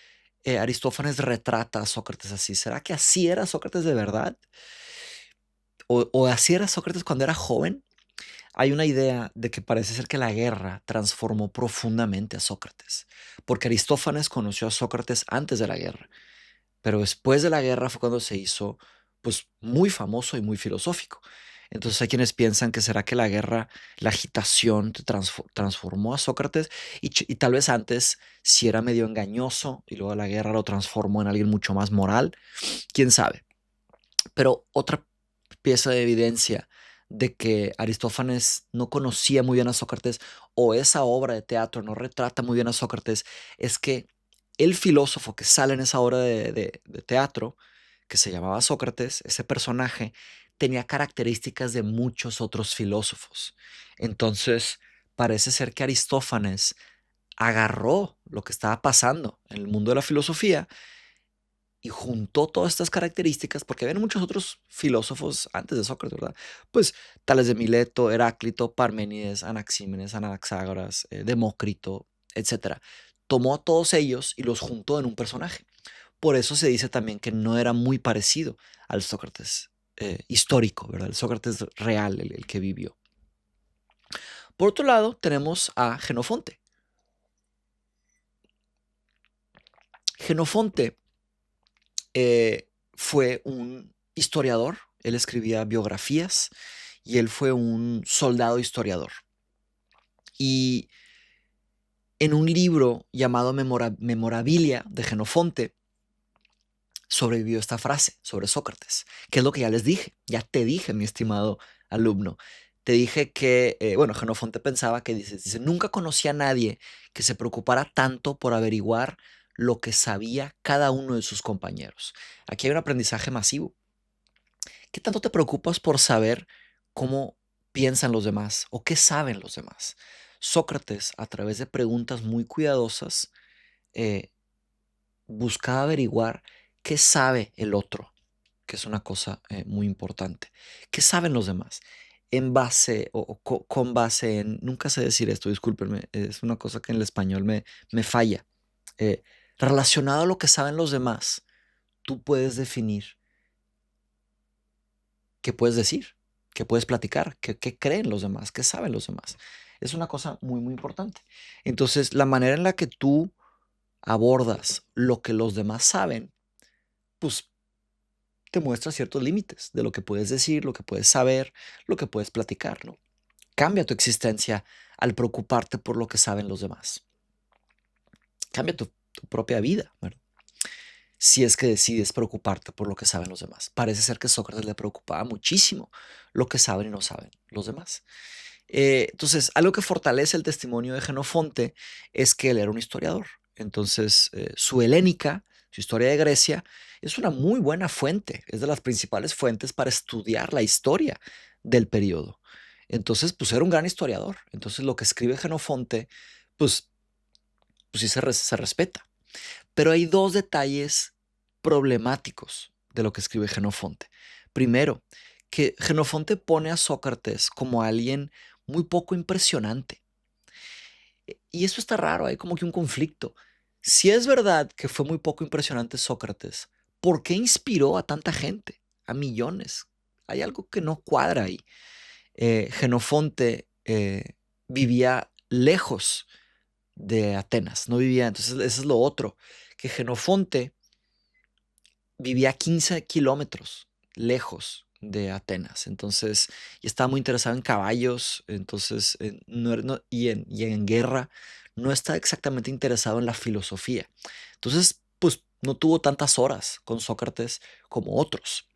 Aristófanes retrata a Sócrates así? ¿Será que así era Sócrates de verdad? ¿O así era Sócrates cuando era joven? Hay una idea de que parece ser que la guerra transformó profundamente a Sócrates, porque Aristófanes conoció a Sócrates antes de la guerra, pero después de la guerra fue cuando se hizo pues muy famoso y muy filosófico. Entonces hay quienes piensan que será que la guerra, la agitación transformó a Sócrates y tal vez antes si era medio engañoso y luego la guerra lo transformó en alguien mucho más moral, quién sabe. Pero otra pieza de evidencia de que Aristófanes no conocía muy bien a Sócrates o esa obra de teatro no retrata muy bien a Sócrates es que el filósofo que sale en esa obra de teatro, que se llamaba Sócrates, ese personaje, tenía características de muchos otros filósofos. Entonces, parece ser que Aristófanes agarró lo que estaba pasando en el mundo de la filosofía y juntó todas estas características, porque había muchos otros filósofos antes de Sócrates, ¿verdad? Pues tales de Mileto, Heráclito, Parménides, Anaxímenes, Anaxágoras, Demócrito, etcétera. Tomó a todos ellos y los juntó en un personaje. Por eso se dice también que no era muy parecido al Sócrates histórico, ¿verdad? El Sócrates real, el que vivió. Por otro lado, tenemos a Genofonte. Genofonte fue un historiador, él escribía biografías y él fue un soldado historiador. Y en un libro llamado Memorabilia de Genofonte sobrevivió esta frase sobre Sócrates, que es lo que ya les dije, ya te dije, mi estimado alumno. Te dije que, bueno, Genofonte pensaba que dice, nunca conocí a nadie que se preocupara tanto por averiguar lo que sabía cada uno de sus compañeros. Aquí hay un aprendizaje masivo. ¿Qué tanto te preocupas por saber cómo piensan los demás o qué saben los demás? Sócrates, a través de preguntas muy cuidadosas, eh, buscaba averiguar qué sabe el otro, que es una cosa muy importante. ¿Qué saben los demás? En base con base en, nunca sé decir esto, discúlpenme, es una cosa que en el español me falla. Eh, Relacionado a lo que saben los demás, tú puedes definir qué puedes decir, qué puedes platicar, qué creen los demás, qué saben los demás. Es una cosa muy, muy importante. Entonces, la manera en la que tú abordas lo que los demás saben, pues te muestra ciertos límites de lo que puedes decir, lo que puedes saber, lo que puedes platicar, ¿no? Cambia tu existencia al preocuparte por lo que saben los demás. Cambia tu propia vida, ¿verdad? Si es que decides preocuparte por lo que saben los demás. Parece ser que Sócrates le preocupaba muchísimo lo que saben y no saben los demás. Entonces, algo que fortalece el testimonio de Genofonte es que él era un historiador. Entonces, su Helénica, su historia de Grecia, es una muy buena fuente, es de las principales fuentes para estudiar la historia del periodo. Entonces, pues era un gran historiador. Entonces, lo que escribe Genofonte, pues, pues sí se respeta. Pero hay dos detalles problemáticos de lo que escribe Genofonte. Primero, que Genofonte pone a Sócrates como alguien muy poco impresionante. Y eso está raro, hay como que un conflicto. Si es verdad que fue muy poco impresionante Sócrates, ¿por qué inspiró a tanta gente, a millones? Hay algo que no cuadra ahí. Genofonte vivía lejos de Atenas, no vivía, entonces eso es lo otro, que Genofonte vivía 15 kilómetros lejos de Atenas, entonces, y estaba muy interesado en caballos, entonces, y en guerra, no está exactamente interesado en la filosofía. Entonces, pues no tuvo tantas horas con Sócrates como otros.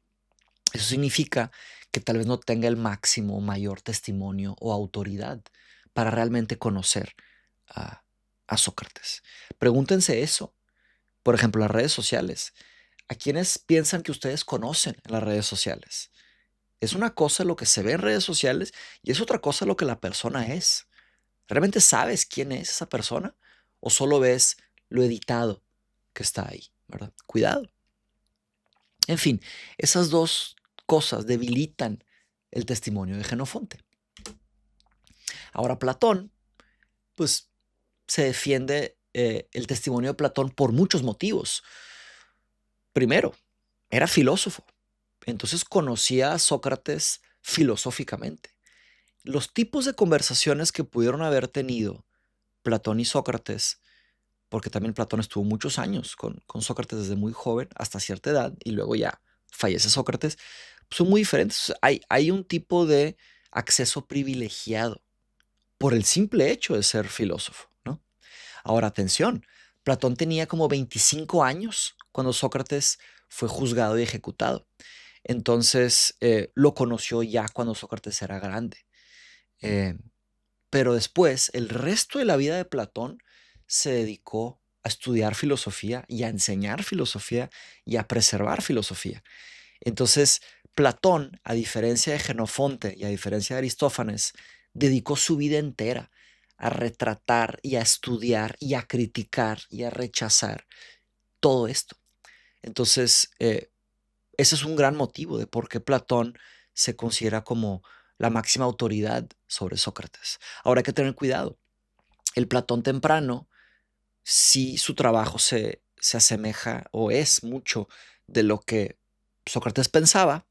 Eso significa que tal vez no tenga el máximo, mayor testimonio o autoridad para realmente conocer a, a Sócrates. Pregúntense eso. Por ejemplo, las redes sociales. ¿A quiénes piensan que ustedes conocen en las redes sociales? Es una cosa lo que se ve en redes sociales y es otra cosa lo que la persona es. ¿Realmente sabes quién es esa persona? ¿O solo ves lo editado que está ahí? ¿Verdad? Cuidado. En fin, esas dos cosas debilitan el testimonio de Jenofonte. Ahora Platón, pues se defiende el testimonio de Platón por muchos motivos. Primero, era filósofo, entonces conocía a Sócrates filosóficamente. Los tipos de conversaciones que pudieron haber tenido Platón y Sócrates, porque también Platón estuvo muchos años con Sócrates desde muy joven hasta cierta edad y luego ya fallece Sócrates, son muy diferentes. Hay un tipo de acceso privilegiado por el simple hecho de ser filósofo, ¿no? Ahora, atención, Platón tenía como 25 años cuando Sócrates fue juzgado y ejecutado. Entonces, lo conoció ya cuando Sócrates era grande. Eh, pero después, el resto de la vida de Platón se dedicó a estudiar filosofía y a enseñar filosofía y a preservar filosofía. Entonces, Platón, a diferencia de Jenofonte y a diferencia de Aristófanes, dedicó su vida entera a retratar y a estudiar y a criticar y a rechazar todo esto. Entonces, ese es un gran motivo de por qué Platón se considera como la máxima autoridad sobre Sócrates. Ahora hay que tener cuidado. El Platón temprano, sí su trabajo se asemeja o es mucho de lo que Sócrates pensaba,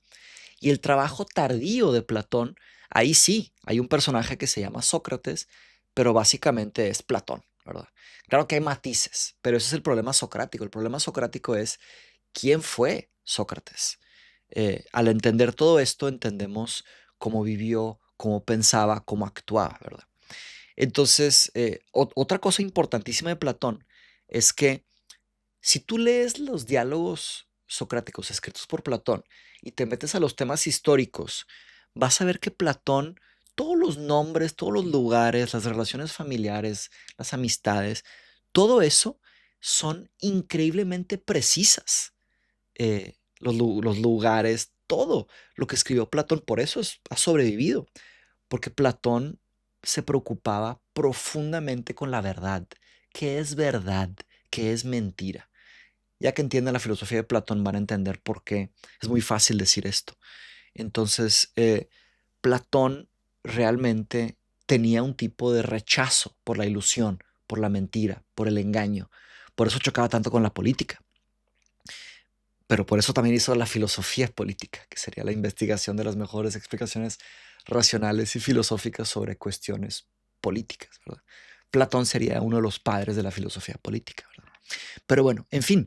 y el trabajo tardío de Platón, ahí sí, hay un personaje que se llama Sócrates, pero básicamente es Platón, ¿verdad? Claro que hay matices, pero ese es el problema socrático. El problema socrático es quién fue Sócrates. Al entender todo esto, entendemos cómo vivió, cómo pensaba, cómo actuaba, ¿verdad? Entonces, otra cosa importantísima de Platón es que si tú lees los diálogos socráticos escritos por Platón y te metes a los temas históricos, vas a ver que Platón, todos los nombres, todos los lugares, las relaciones familiares, las amistades, todo eso son increíblemente precisas. Los lugares, todo lo que escribió Platón, por eso ha sobrevivido, porque Platón se preocupaba profundamente con la verdad. ¿Qué es verdad? ¿Qué es mentira? Ya que entienden la filosofía de Platón, van a entender por qué es muy fácil decir esto. Entonces, Platón realmente tenía un tipo de rechazo por la ilusión, por la mentira, por el engaño. Por eso chocaba tanto con la política. Pero por eso también hizo la filosofía política, que sería la investigación de las mejores explicaciones racionales y filosóficas sobre cuestiones políticas, ¿verdad? Platón sería uno de los padres de la filosofía política, ¿verdad? Pero bueno, en fin,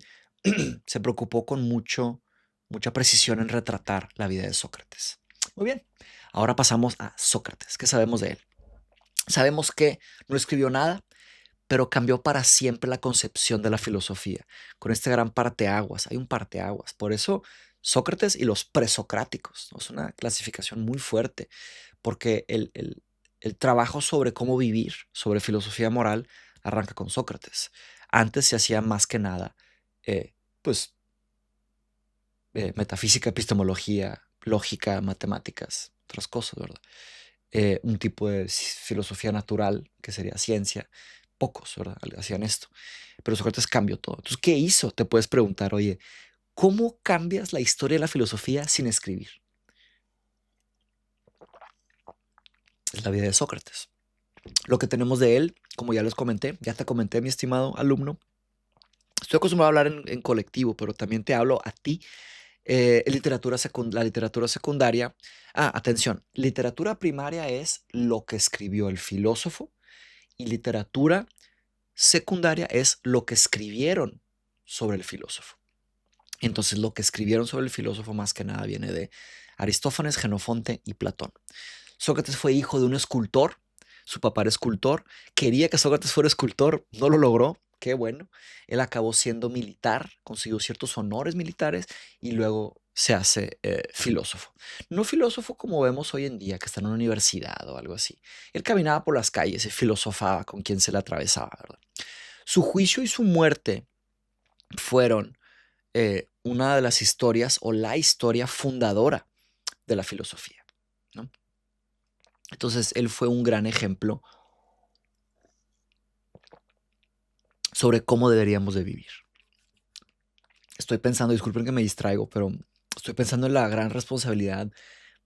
se preocupó con mucha precisión en retratar la vida de Sócrates. Muy bien, ahora pasamos a Sócrates. ¿Qué sabemos de él? Sabemos que no escribió nada, pero cambió para siempre la concepción de la filosofía, con este gran parteaguas. Hay un parteaguas. Por eso Sócrates y los presocráticos, ¿no? Es una clasificación muy fuerte, porque el trabajo sobre cómo vivir, sobre filosofía moral, arranca con Sócrates. Antes se hacía más que nada, eh, pues, metafísica, epistemología, lógica, matemáticas, otras cosas, ¿verdad? Un tipo de filosofía natural, que sería ciencia. Pocos, ¿verdad? Hacían esto. Pero Sócrates cambió todo. Entonces, ¿qué hizo? Te puedes preguntar, oye, ¿cómo cambias la historia de la filosofía sin escribir? Es la vida de Sócrates. Lo que tenemos de él, como ya les comenté, ya te comenté, mi estimado alumno, estoy acostumbrado a hablar en colectivo, pero también te hablo a ti. La literatura secundaria. Atención, literatura primaria es lo que escribió el filósofo y literatura secundaria es lo que escribieron sobre el filósofo. Entonces, lo que escribieron sobre el filósofo más que nada viene de Aristófanes, Jenofonte y Platón. Sócrates fue hijo de un escultor, su papá era escultor, quería que Sócrates fuera escultor, no lo logró, qué bueno. Él acabó siendo militar, consiguió ciertos honores militares y luego se hace filósofo. No filósofo como vemos hoy en día, que está en una universidad o algo así. Él caminaba por las calles y filosofaba con quien se le atravesaba, ¿verdad? Su juicio y su muerte fueron una de las historias o la historia fundadora de la filosofía, ¿no? Entonces, él fue un gran ejemplo sobre cómo deberíamos de vivir. Estoy pensando, disculpen que me distraigo, pero estoy pensando en la gran responsabilidad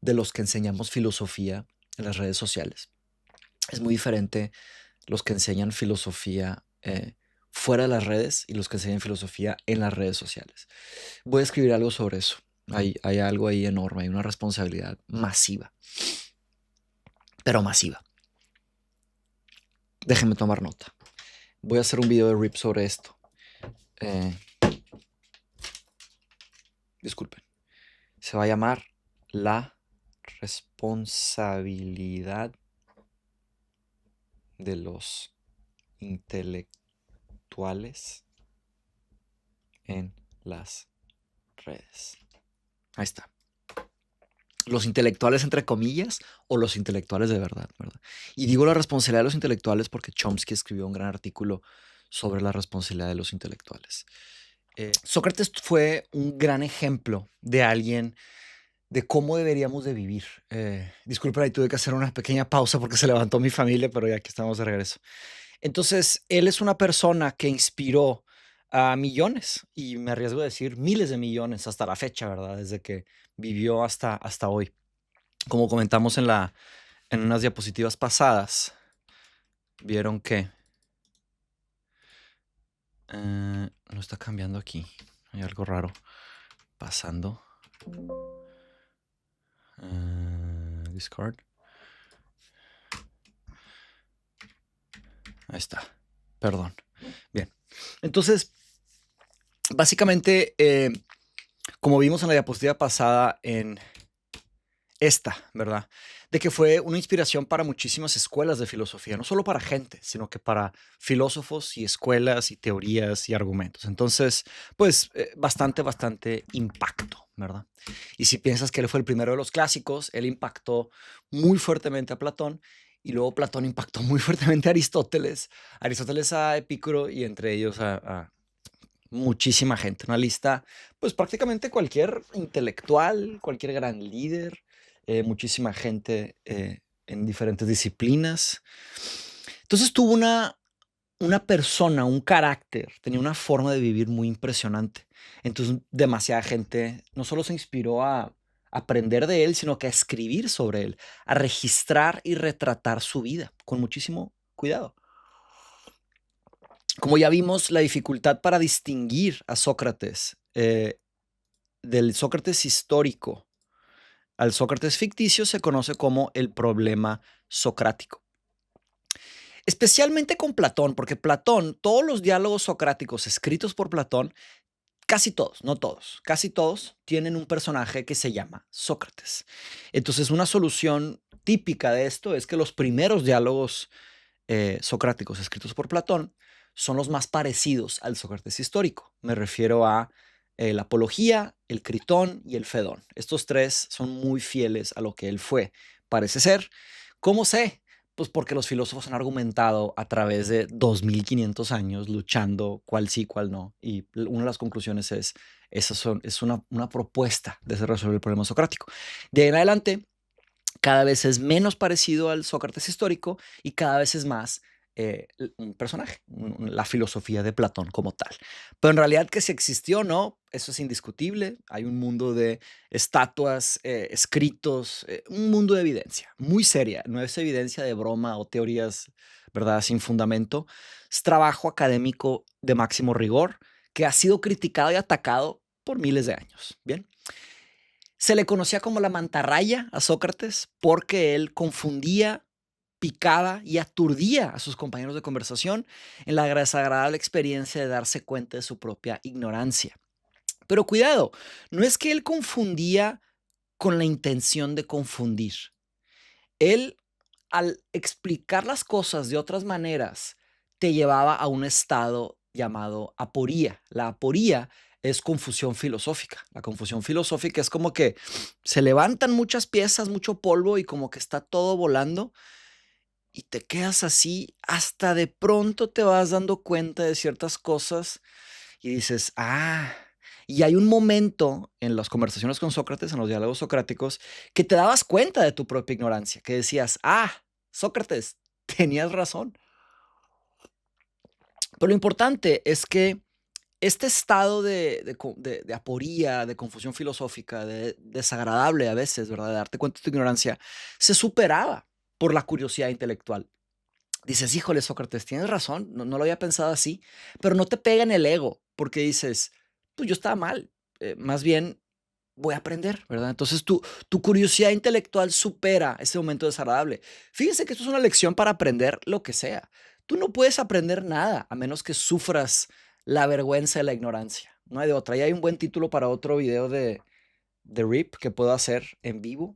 de los que enseñamos filosofía en las redes sociales. Es muy diferente los que enseñan filosofía fuera de las redes y los que enseñan filosofía en las redes sociales. Voy a escribir algo sobre eso. Hay algo ahí enorme, hay una responsabilidad masiva, pero masiva. Déjenme tomar nota. Voy a hacer un video de RIP sobre esto. Disculpen. Se va a llamar La responsabilidad de los intelectuales en las redes. Ahí está. Los intelectuales entre comillas o los intelectuales de verdad, ¿verdad? Y digo la responsabilidad de los intelectuales porque Chomsky escribió un gran artículo sobre la responsabilidad de los intelectuales. Sócrates fue un gran ejemplo de alguien de cómo deberíamos de vivir. Disculpen, ahí tuve que hacer una pequeña pausa porque se levantó mi familia, pero ya aquí estamos de regreso. Entonces, él es una persona que inspiró a millones, y me arriesgo a decir miles de millones hasta la fecha, ¿verdad? Desde que vivió hasta hoy. Como comentamos en unas diapositivas pasadas, vieron que no está cambiando aquí. Hay algo raro pasando. Discord. Ahí está. Perdón. Bien. Entonces, básicamente, como vimos en la diapositiva pasada, en esta, ¿verdad? De que fue una inspiración para muchísimas escuelas de filosofía, no solo para gente, sino que para filósofos y escuelas y teorías y argumentos. Entonces, pues, bastante impacto, ¿verdad? Y si piensas que él fue el primero de los clásicos, él impactó muy fuertemente a Platón, y luego Platón impactó muy fuertemente a Aristóteles, a Epicuro, y entre ellos a muchísima gente. Una lista, pues prácticamente cualquier intelectual, cualquier gran líder, muchísima gente en diferentes disciplinas. Entonces tuvo una persona, un carácter, tenía una forma de vivir muy impresionante. Entonces demasiada gente no solo se inspiró a aprender de él, sino que a escribir sobre él, a registrar y retratar su vida con muchísimo cuidado. Como ya vimos, la dificultad para distinguir a Sócrates del Sócrates histórico al Sócrates ficticio se conoce como el problema socrático. Especialmente con Platón, porque Platón, todos los diálogos socráticos escritos por Platón, casi todos, no todos, casi todos tienen un personaje que se llama Sócrates. Entonces, una solución típica de esto es que los primeros diálogos socráticos escritos por Platón son los más parecidos al Sócrates histórico. Me refiero a la Apología, el Critón y el Fedón. Estos tres son muy fieles a lo que él fue, parece ser. ¿Cómo sé? Pues porque los filósofos han argumentado a través de 2500 años luchando cuál sí, cuál no. Y una de las conclusiones es, es una propuesta de resolver el problema socrático. De ahí en adelante, cada vez es menos parecido al Sócrates histórico y cada vez es más un personaje, la filosofía de Platón como tal. Pero en realidad que si existió o no, eso es indiscutible. Hay un mundo de estatuas, escritos, un mundo de evidencia muy seria. No es evidencia de broma o teorías, ¿verdad?, sin fundamento. Es trabajo académico de máximo rigor que ha sido criticado y atacado por miles de años. Bien. Se le conocía como la mantarraya a Sócrates porque él confundía, picaba y aturdía a sus compañeros de conversación en la desagradable experiencia de darse cuenta de su propia ignorancia. Pero cuidado, no es que él confundía con la intención de confundir. Él, al explicar las cosas de otras maneras, te llevaba a un estado llamado aporía. La aporía es confusión filosófica. La confusión filosófica es como que se levantan muchas piezas, mucho polvo y como que está todo volando y te quedas así hasta de pronto te vas dando cuenta de ciertas cosas y dices, y hay un momento en las conversaciones con Sócrates, en los diálogos socráticos, que te dabas cuenta de tu propia ignorancia, que decías, Sócrates, tenías razón. Pero lo importante es que este estado de aporía, de confusión filosófica, de desagradable a veces, ¿verdad? De darte cuenta de tu ignorancia, se superaba por la curiosidad intelectual. Dices, híjole, Sócrates, tienes razón, no lo había pensado así, pero no te pega en el ego, porque dices, pues yo estaba mal, más bien voy a aprender, ¿verdad? Entonces tu curiosidad intelectual supera ese momento desagradable. Fíjense que esto es una lección para aprender lo que sea. Tú no puedes aprender nada a menos que sufras la vergüenza de la ignorancia. No hay de otra. Y hay un buen título para otro video de RIP que puedo hacer en vivo.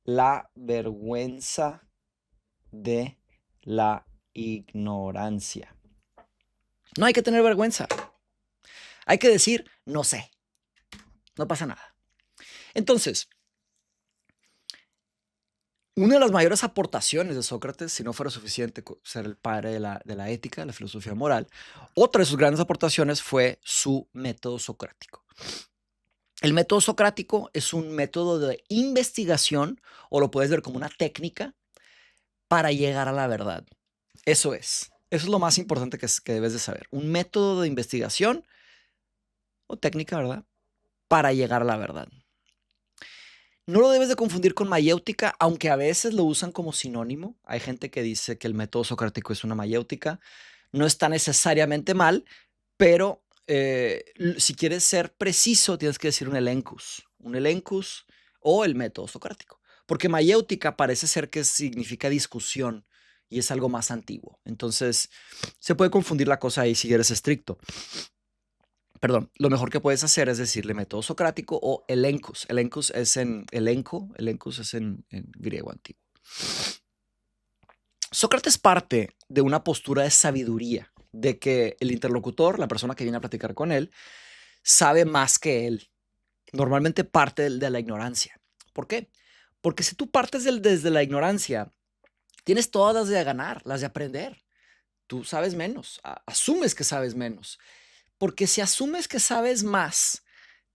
La vergüenza de la ignorancia. No hay que tener vergüenza. Hay que decir, no sé. No pasa nada. Entonces, una de las mayores aportaciones de Sócrates, si no fuera suficiente ser el padre de la ética, de la filosofía moral, otra de sus grandes aportaciones fue su método socrático. El método socrático es un método de investigación, o lo puedes ver como una técnica para llegar a la verdad. Eso es lo más importante que debes de saber. Un método de investigación o técnica, ¿verdad? Para llegar a la verdad. No lo debes de confundir con mayéutica, aunque a veces lo usan como sinónimo. Hay gente que dice que el método socrático es una mayéutica. No está necesariamente mal, pero si quieres ser preciso, tienes que decir un elencus o el método socrático. Porque mayéutica parece ser que significa discusión y es algo más antiguo. Entonces, se puede confundir la cosa ahí si eres estricto. Perdón, lo mejor que puedes hacer es decirle método socrático o elencus. Elencus es en elenco, elencus es en griego antiguo. Sócrates parte de una postura de sabiduría, de que el interlocutor, la persona que viene a platicar con él, sabe más que él. Normalmente parte de la ignorancia. ¿Por qué? Porque si tú partes desde la ignorancia, tienes todas las de ganar, las de aprender. Tú sabes menos, asumes que sabes menos. Porque si asumes que sabes más,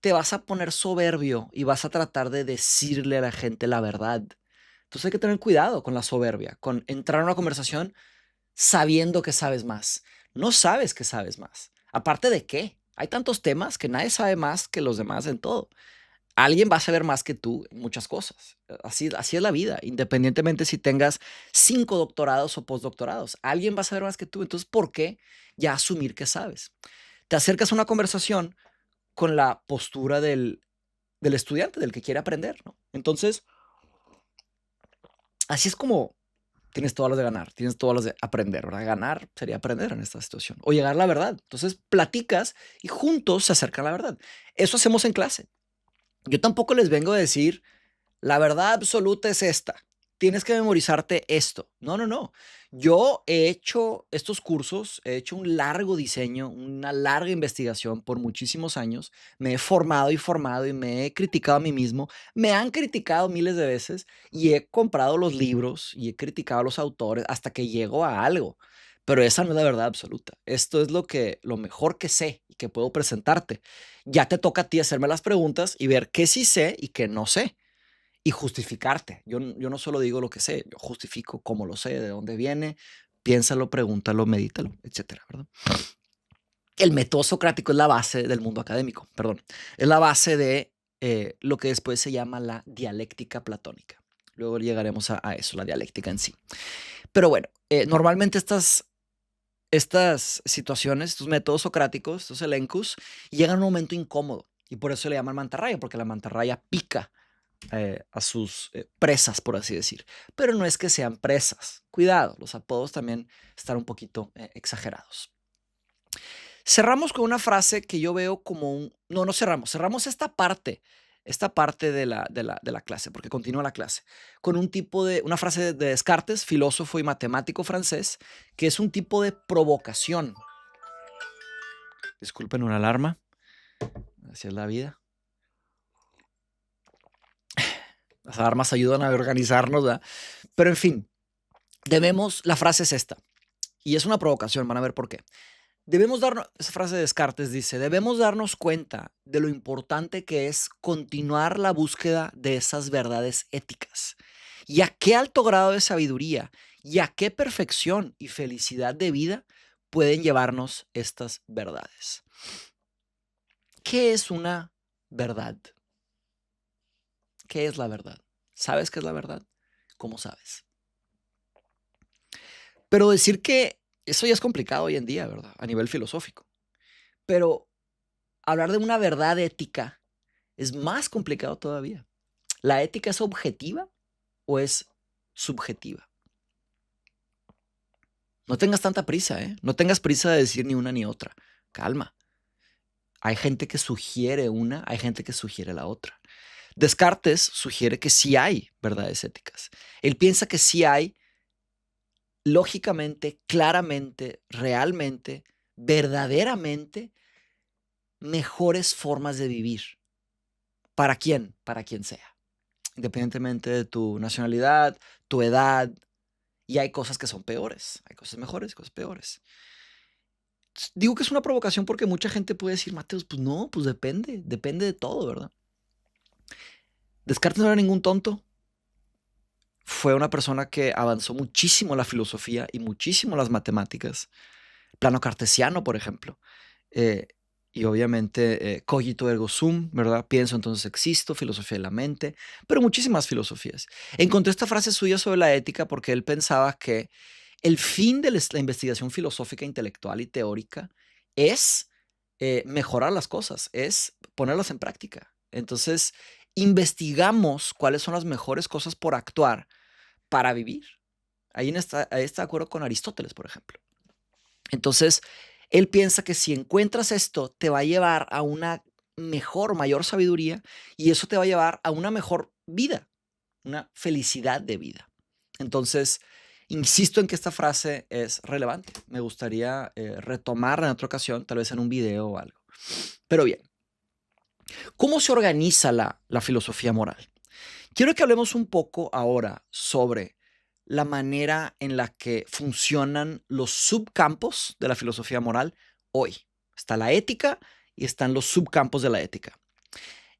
te vas a poner soberbio y vas a tratar de decirle a la gente la verdad. Entonces hay que tener cuidado con la soberbia, con entrar a una conversación sabiendo que sabes más. No sabes que sabes más. Aparte de qué, hay tantos temas que nadie sabe más que los demás en todo. Alguien va a saber más que tú en muchas cosas. Así es la vida, independientemente si tengas 5 doctorados o postdoctorados. Alguien va a saber más que tú. Entonces, ¿por qué ya asumir que sabes? Te acercas a una conversación con la postura del estudiante, del que quiere aprender, ¿no? Entonces, así es como tienes todas las de ganar, tienes todas las de aprender, ¿verdad? Ganar sería aprender en esta situación o llegar a la verdad. Entonces, platicas y juntos se acercan a la verdad. Eso hacemos en clase. Yo tampoco les vengo a decir, la verdad absoluta es esta. Tienes que memorizarte esto. No, no, no. Yo he hecho estos cursos, he hecho un largo diseño, una larga investigación por muchísimos años. Me he formado y me he criticado a mí mismo. Me han criticado miles de veces y he comprado los libros y he criticado a los autores hasta que llego a algo. Pero esa no es la verdad absoluta. Esto es lo mejor que sé y que puedo presentarte. Ya te toca a ti hacerme las preguntas y ver qué sí sé y qué no sé y justificarte. Yo no solo digo lo que sé, yo justifico cómo lo sé, de dónde viene, piénsalo, pregúntalo, medítalo, etcétera, ¿verdad? El método socrático es la base del mundo académico, perdón. Es la base de lo que después se llama la dialéctica platónica. Luego llegaremos a eso, la dialéctica en sí. Pero bueno, normalmente estas situaciones, estos métodos socráticos, estos elencus, llegan a un momento incómodo. Y por eso le llaman mantarraya, porque la mantarraya pica a sus presas, por así decir. Pero no es que sean presas. Cuidado, los apodos también están un poquito exagerados. Cerramos con una frase que yo veo como un... No, no cerramos. Cerramos esta parte de la clase, porque continúa la clase, con una frase de Descartes, filósofo y matemático francés, que es un tipo de provocación. Disculpen una alarma. Así es la vida. Las alarmas ayudan a organizarnos, ¿verdad? Pero en fin, la frase es esta, y es una provocación, van a ver por qué. Esa frase de Descartes dice, debemos darnos cuenta de lo importante que es continuar la búsqueda de esas verdades éticas. Y a qué alto grado de sabiduría y a qué perfección y felicidad de vida pueden llevarnos estas verdades. ¿qué es una verdad? ¿Qué es la verdad? ¿Sabes qué es la verdad? ¿Cómo sabes? Pero decir que eso ya es complicado hoy en día, ¿verdad? A nivel filosófico. Pero hablar de una verdad ética es más complicado todavía. ¿La ética es objetiva o es subjetiva? No tengas tanta prisa, ¿eh? No tengas prisa de decir ni una ni otra. Calma. Hay gente que sugiere una, hay gente que sugiere la otra. Descartes sugiere que sí hay verdades éticas. Él piensa que sí hay lógicamente, claramente, realmente, verdaderamente mejores formas de vivir. ¿Para quién? Para quien sea. Independientemente de tu nacionalidad, tu edad. Y hay cosas que son peores. Hay cosas mejores, cosas peores. Digo que es una provocación porque mucha gente puede decir, Mateus, pues no, pues depende de todo, ¿verdad? Descartes no era ningún tonto. Fue una persona que avanzó muchísimo la filosofía y muchísimo las matemáticas. Plano cartesiano, por ejemplo. Eh, y obviamente cogito ergo sum, ¿verdad? Pienso, entonces existo, filosofía de la mente, pero muchísimas filosofías. Encontré esta frase suya sobre la ética porque él pensaba que el fin de la investigación filosófica, intelectual y teórica es mejorar las cosas, es ponerlas en práctica. Entonces, investigamos cuáles son las mejores cosas por actuar para vivir. Ahí está de acuerdo con Aristóteles, por ejemplo. Entonces, él piensa que si encuentras esto, te va a llevar a una mejor, mayor sabiduría y eso te va a llevar a una mejor vida, una felicidad de vida. Entonces, insisto en que esta frase es relevante. Me gustaría retomarla en otra ocasión, tal vez en un video o algo. Pero bien, ¿cómo se organiza la filosofía moral? Quiero que hablemos un poco ahora sobre la manera en la que funcionan los subcampos de la filosofía moral hoy. Está la ética y están los subcampos de la ética.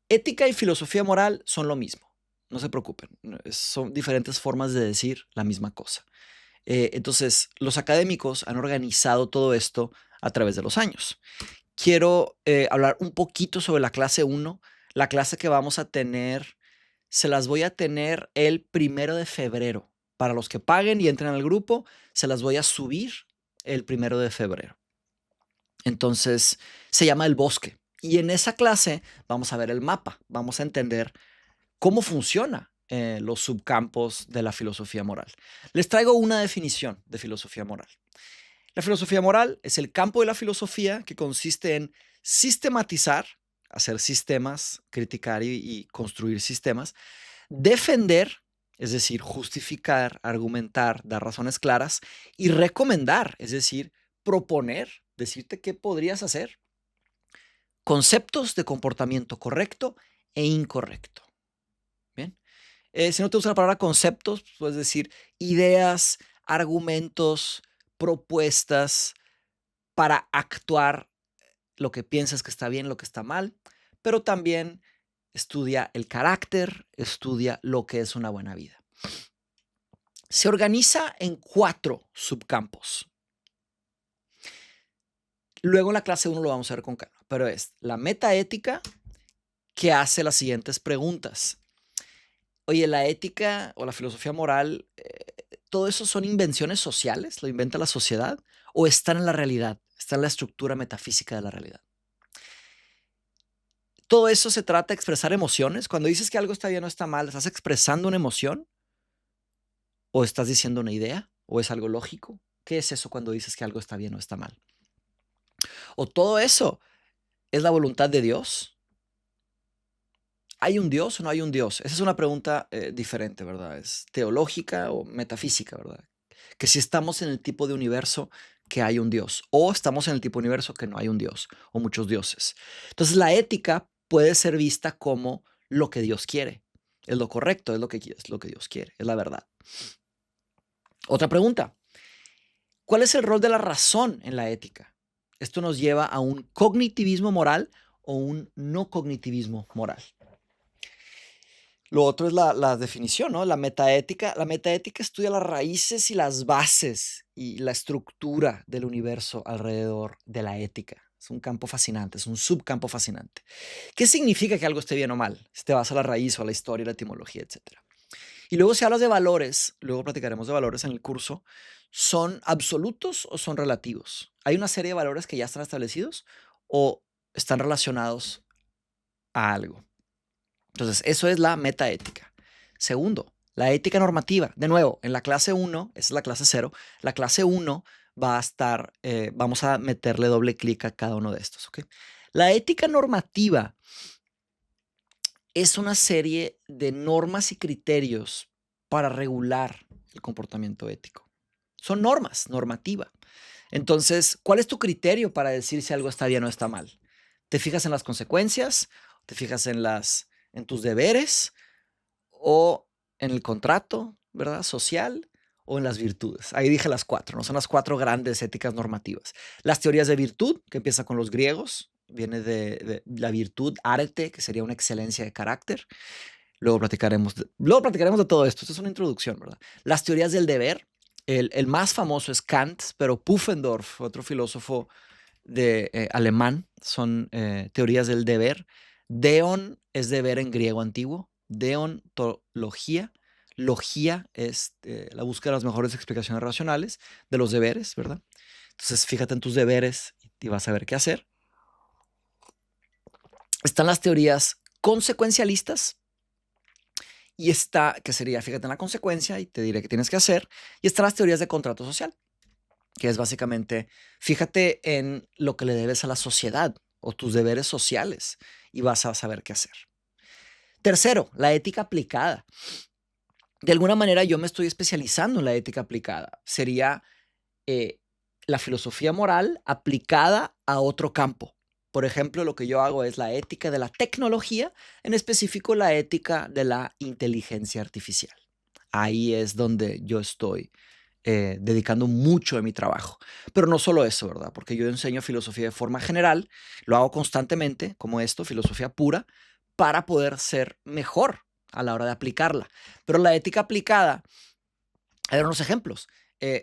Ética y filosofía moral son lo mismo. No se preocupen. Son diferentes formas de decir la misma cosa. Entonces, los académicos han organizado todo esto a través de los años. Quiero hablar un poquito sobre la clase 1, la clase que vamos a tener. Se las voy a tener el 1 de febrero. Para los que paguen y entren al grupo, se las voy a subir el 1 de febrero. Entonces, se llama El Bosque. Y en esa clase vamos a ver el mapa, vamos a entender cómo funciona los subcampos de la filosofía moral. Les traigo una definición de filosofía moral. La filosofía moral es el campo de la filosofía que consiste en sistematizar, hacer sistemas, criticar y construir sistemas, defender, es decir, justificar, argumentar, dar razones claras, y recomendar, es decir, proponer, decirte qué podrías hacer. Conceptos de comportamiento correcto e incorrecto. Bien. Si no te gusta la palabra conceptos, puedes decir ideas, argumentos, propuestas para actuar lo que piensas que está bien, lo que está mal, pero también estudia el carácter, estudia lo que es una buena vida. Se organiza en 4 subcampos. Luego en la clase 1 lo vamos a ver con calma, pero es la metaética que hace las siguientes preguntas. Oye, la ética o la filosofía moral, ¿todo eso son invenciones sociales? ¿Lo inventa la sociedad? ¿O están en la realidad? ¿Está en la estructura metafísica de la realidad? Todo eso se trata de expresar emociones. Cuando dices que algo está bien o está mal, ¿estás expresando una emoción? ¿O estás diciendo una idea? ¿O es algo lógico? ¿Qué es eso cuando dices que algo está bien o está mal? ¿O todo eso es la voluntad de Dios? ¿Hay un Dios o no hay un Dios? Esa es una pregunta diferente, ¿verdad? Es teológica o metafísica, ¿verdad? Que si estamos en el tipo de universo que hay un Dios, o estamos en el tipo de universo que no hay un Dios, o muchos dioses. Entonces la ética puede ser vista como lo que Dios quiere. Es lo correcto, es lo que Dios quiere, es la verdad. Otra pregunta. ¿Cuál es el rol de la razón en la ética? Esto nos lleva a un cognitivismo moral o un no cognitivismo moral. Lo otro es la definición, ¿no? La metaética. La metaética estudia las raíces y las bases y la estructura del universo alrededor de la ética. Es un campo fascinante, es un subcampo fascinante. ¿Qué significa que algo esté bien o mal? Si te vas a la raíz o a la historia, la etimología, etcétera. Y luego si hablas de valores, luego platicaremos de valores en el curso, ¿son absolutos o son relativos? ¿Hay una serie de valores que ya están establecidos o están relacionados a algo? Entonces, eso es la metaética. Segundo, la ética normativa. De nuevo, en la clase 1, esa es la clase 0, la clase 1 va a estar, vamos a meterle doble clic a cada uno de estos. ¿Ok? La ética normativa es una serie de normas y criterios para regular el comportamiento ético. Son normas, normativa. Entonces, ¿cuál es tu criterio para decir si algo está bien o está mal? ¿Te fijas en las consecuencias? ¿Te fijas en tus deberes? ¿O en el contrato, verdad, social? ¿O en las virtudes? Ahí dije las 4, ¿no? Son las 4 grandes éticas normativas. Las teorías de virtud, que empieza con los griegos, viene de la virtud, arte, que sería una excelencia de carácter. Luego platicaremos de todo esto. Esto es una introducción, ¿verdad? Las teorías del deber. El más famoso es Kant, pero Pufendorf, otro filósofo alemán, son teorías del deber. Deon es deber en griego antiguo. Deontología. Logía es la búsqueda de las mejores explicaciones racionales de los deberes, ¿verdad? Entonces, fíjate en tus deberes y vas a ver qué hacer. Están las teorías consecuencialistas. Y está, que sería, fíjate en la consecuencia y te diré qué tienes que hacer. Y están las teorías de contrato social, que es básicamente, fíjate en lo que le debes a la sociedad o tus deberes sociales y vas a saber qué hacer. Tercero, la ética aplicada. De alguna manera yo me estoy especializando en la ética aplicada. Sería la filosofía moral aplicada a otro campo. Por ejemplo, lo que yo hago es la ética de la tecnología, en específico la ética de la inteligencia artificial. Ahí es donde yo estoy dedicando mucho de mi trabajo. Pero no solo eso, ¿verdad? Porque yo enseño filosofía de forma general, lo hago constantemente, como esto, filosofía pura, para poder ser mejor a la hora de aplicarla. Pero la ética aplicada, hay unos ejemplos.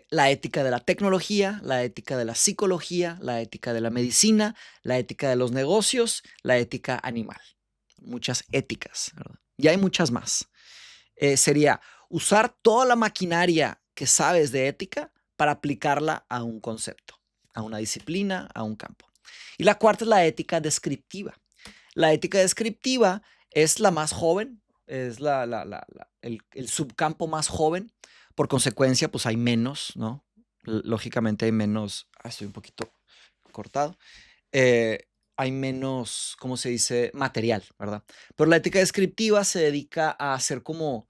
La ética de la tecnología, la ética de la psicología, la ética de la medicina, la ética de los negocios, la ética animal. Muchas éticas, ¿verdad? Y hay muchas más. Sería usar toda la maquinaria que sabes de ética para aplicarla a un concepto, a una disciplina, a un campo. Y la cuarta es la ética descriptiva. La ética descriptiva es la más joven, es el subcampo más joven. Por consecuencia, pues hay menos, ¿no? Lógicamente hay menos. Estoy un poquito cortado. Hay menos, ¿cómo se dice? Material, ¿verdad? Pero la ética descriptiva se dedica a hacer como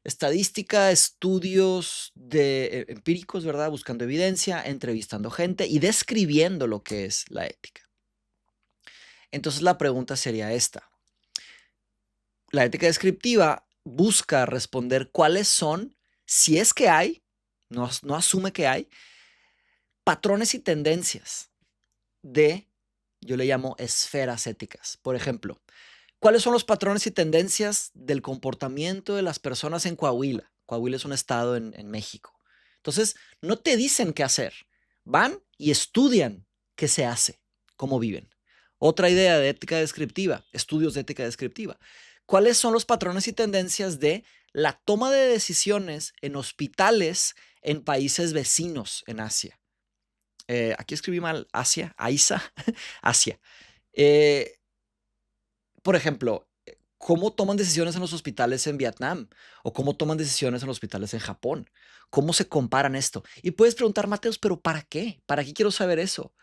estadística, estudios empíricos, ¿verdad? Buscando evidencia, entrevistando gente y describiendo lo que es la ética. Entonces la pregunta sería esta. La ética descriptiva busca responder cuáles son, si es que hay, no asume que hay, patrones y tendencias yo le llamo esferas éticas. Por ejemplo, ¿cuáles son los patrones y tendencias del comportamiento de las personas en Coahuila? Coahuila es un estado en México. Entonces, no te dicen qué hacer. Van y estudian qué se hace, cómo viven. Otra idea de ética descriptiva, estudios de ética descriptiva. ¿Cuáles son los patrones y tendencias de la toma de decisiones en hospitales en países vecinos en Asia? Aquí escribí mal, Asia, Asia. Eh, por ejemplo, ¿cómo toman decisiones en los hospitales en Vietnam? ¿O cómo toman decisiones en los hospitales en Japón? ¿Cómo se comparan esto? Y puedes preguntar, Mateos, ¿pero para qué? ¿Para qué quiero saber eso?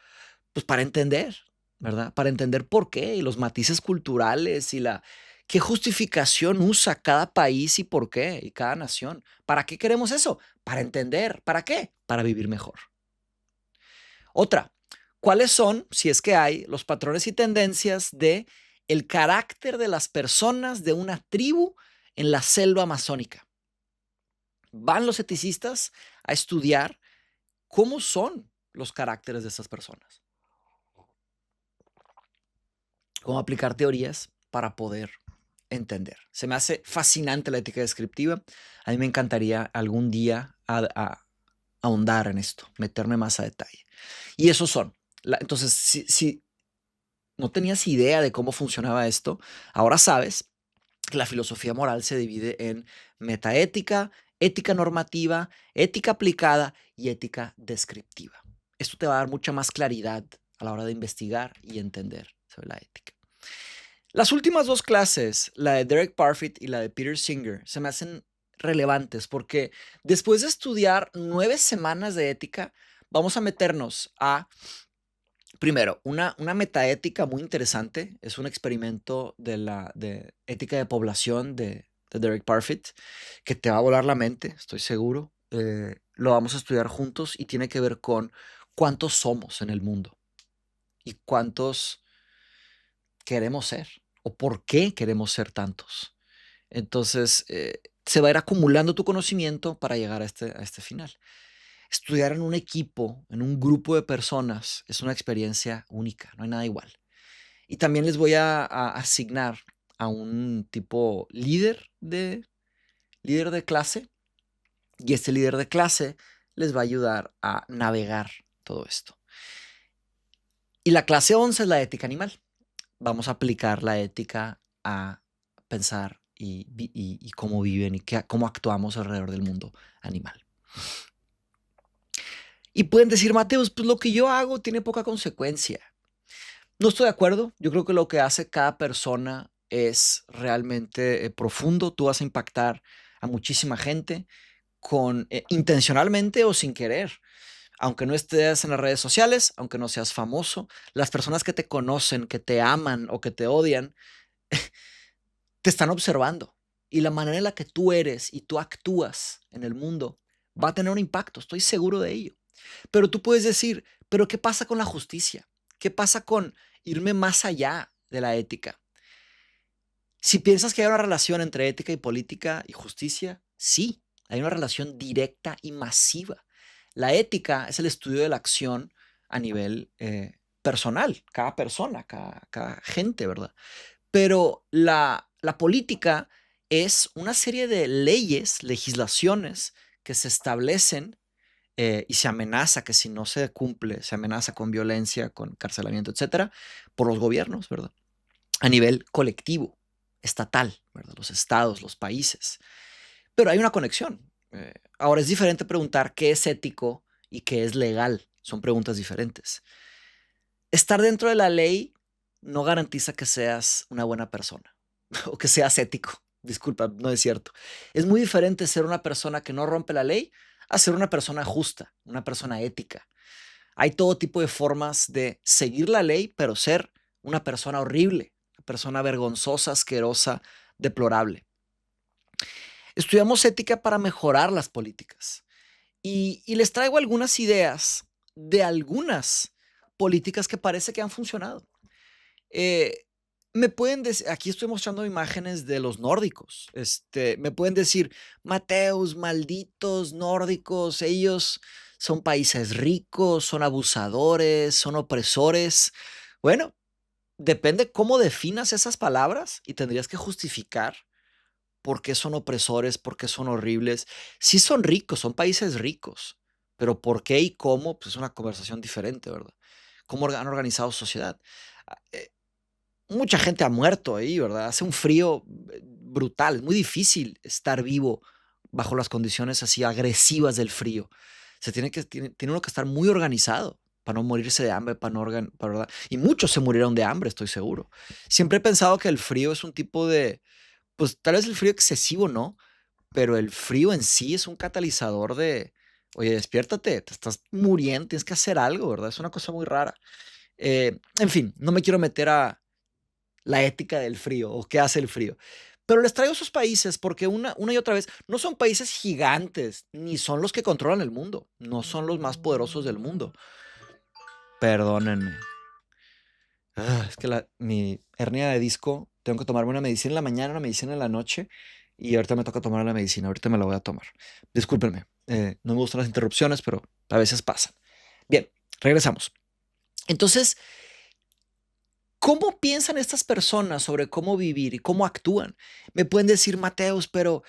Pues para entender, ¿verdad? Para entender por qué y los matices culturales y qué justificación usa cada país y por qué, y cada nación. ¿Para qué queremos eso? Para entender. ¿Para qué? Para vivir mejor. Otra, ¿cuáles son, si es que hay, los patrones y tendencias de el carácter de las personas de una tribu en la selva amazónica? Van los eticistas a estudiar cómo son los caracteres de estas personas, cómo aplicar teorías para poder entender. Se me hace fascinante la ética descriptiva. A mí me encantaría algún día ahondar en esto, meterme más a detalle. Y esos son Entonces, si no tenías idea de cómo funcionaba esto, ahora sabes que la filosofía moral se divide en metaética, ética normativa, ética aplicada y ética descriptiva. Esto te va a dar mucha más claridad a la hora de investigar y entender sobre la ética. Las últimas dos clases, la de Derek Parfit y la de Peter Singer, se me hacen relevantes porque después de estudiar 9 semanas de ética, vamos a meternos a, primero, una metaética muy interesante. Es un experimento de ética de población de Derek Parfit que te va a volar la mente, estoy seguro. Lo vamos a estudiar juntos y tiene que ver con cuántos somos en el mundo y cuántos queremos ser o por qué queremos ser tantos. Entonces, se va a ir acumulando tu conocimiento para llegar a este final. Estudiar en un equipo, en un grupo de personas, es una experiencia única, no hay nada igual. Y también les voy a asignar a un tipo líder de clase, y este líder de clase les va a ayudar a navegar todo esto. Y la clase 11 es la ética animal. Vamos a aplicar la ética a pensar y cómo viven y cómo actuamos alrededor del mundo animal. Y pueden decir, Mateus, pues lo que yo hago tiene poca consecuencia. No estoy de acuerdo. Yo creo que lo que hace cada persona es realmente profundo. Tú vas a impactar a muchísima gente intencionalmente o sin querer. Aunque no estés en las redes sociales, aunque no seas famoso, las personas que te conocen, que te aman o que te odian, te están observando. Y la manera en la que tú eres y tú actúas en el mundo va a tener un impacto, estoy seguro de ello. Pero tú puedes decir, pero ¿qué pasa con la justicia? ¿Qué pasa con irme más allá de la ética? Si piensas que hay una relación entre ética y política y justicia, sí, hay una relación directa y masiva. La ética es el estudio de la acción a nivel personal, cada persona, cada gente, ¿verdad? Pero la política es una serie de leyes, legislaciones que se establecen y se amenaza que si no se cumple, se amenaza con violencia, con encarcelamiento, etcétera, por los gobiernos, ¿verdad? A nivel colectivo, estatal, ¿verdad? Los estados, los países. Pero hay una conexión. Ahora es diferente preguntar qué es ético y qué es legal. Son preguntas diferentes. Estar dentro de la ley no garantiza que seas una buena persona o que seas ético. Disculpa, no es cierto. Es muy diferente ser una persona que no rompe la ley a ser una persona justa, una persona ética. Hay todo tipo de formas de seguir la ley, pero ser una persona horrible, una persona vergonzosa, asquerosa, deplorable. Estudiamos ética para mejorar las políticas y les traigo algunas ideas de algunas políticas que parece que han funcionado. Eh, me pueden decir, aquí estoy mostrando imágenes de los nórdicos. Me pueden decir, Mateus, malditos nórdicos, ellos son países ricos, son abusadores, son opresores. Bueno, depende cómo definas esas palabras y tendrías que justificar por qué son opresores, por qué son horribles. Sí son ricos, son países ricos, pero por qué y cómo, pues es una conversación diferente, ¿verdad? ¿Cómo han organizado sociedad? Ah, mucha gente ha muerto ahí, ¿verdad? Hace un frío brutal, es muy difícil estar vivo bajo las condiciones así agresivas del frío. Tiene uno que estar muy organizado para no morirse de hambre, ¿verdad? Y muchos se murieron de hambre, estoy seguro. Siempre he pensado que el frío es un tipo de, pues tal vez el frío excesivo no, pero el frío en sí es un catalizador de, oye, despiértate, te estás muriendo, tienes que hacer algo, ¿verdad? Es una cosa muy rara. En fin, no me quiero meter a la ética del frío o qué hace el frío. Pero les traigo esos países porque una y otra vez no son países gigantes, ni son los que controlan el mundo, no son los más poderosos del mundo. Perdónenme. Es que mi hernia de disco, tengo que tomarme una medicina en la mañana, una medicina en la noche, y ahorita me toca tomar la medicina, ahorita me la voy a tomar. Discúlpenme, no me gustan las interrupciones, pero a veces pasan. Bien, regresamos. Entonces, ¿cómo piensan estas personas sobre cómo vivir y cómo actúan? Me pueden decir, Mateus, pero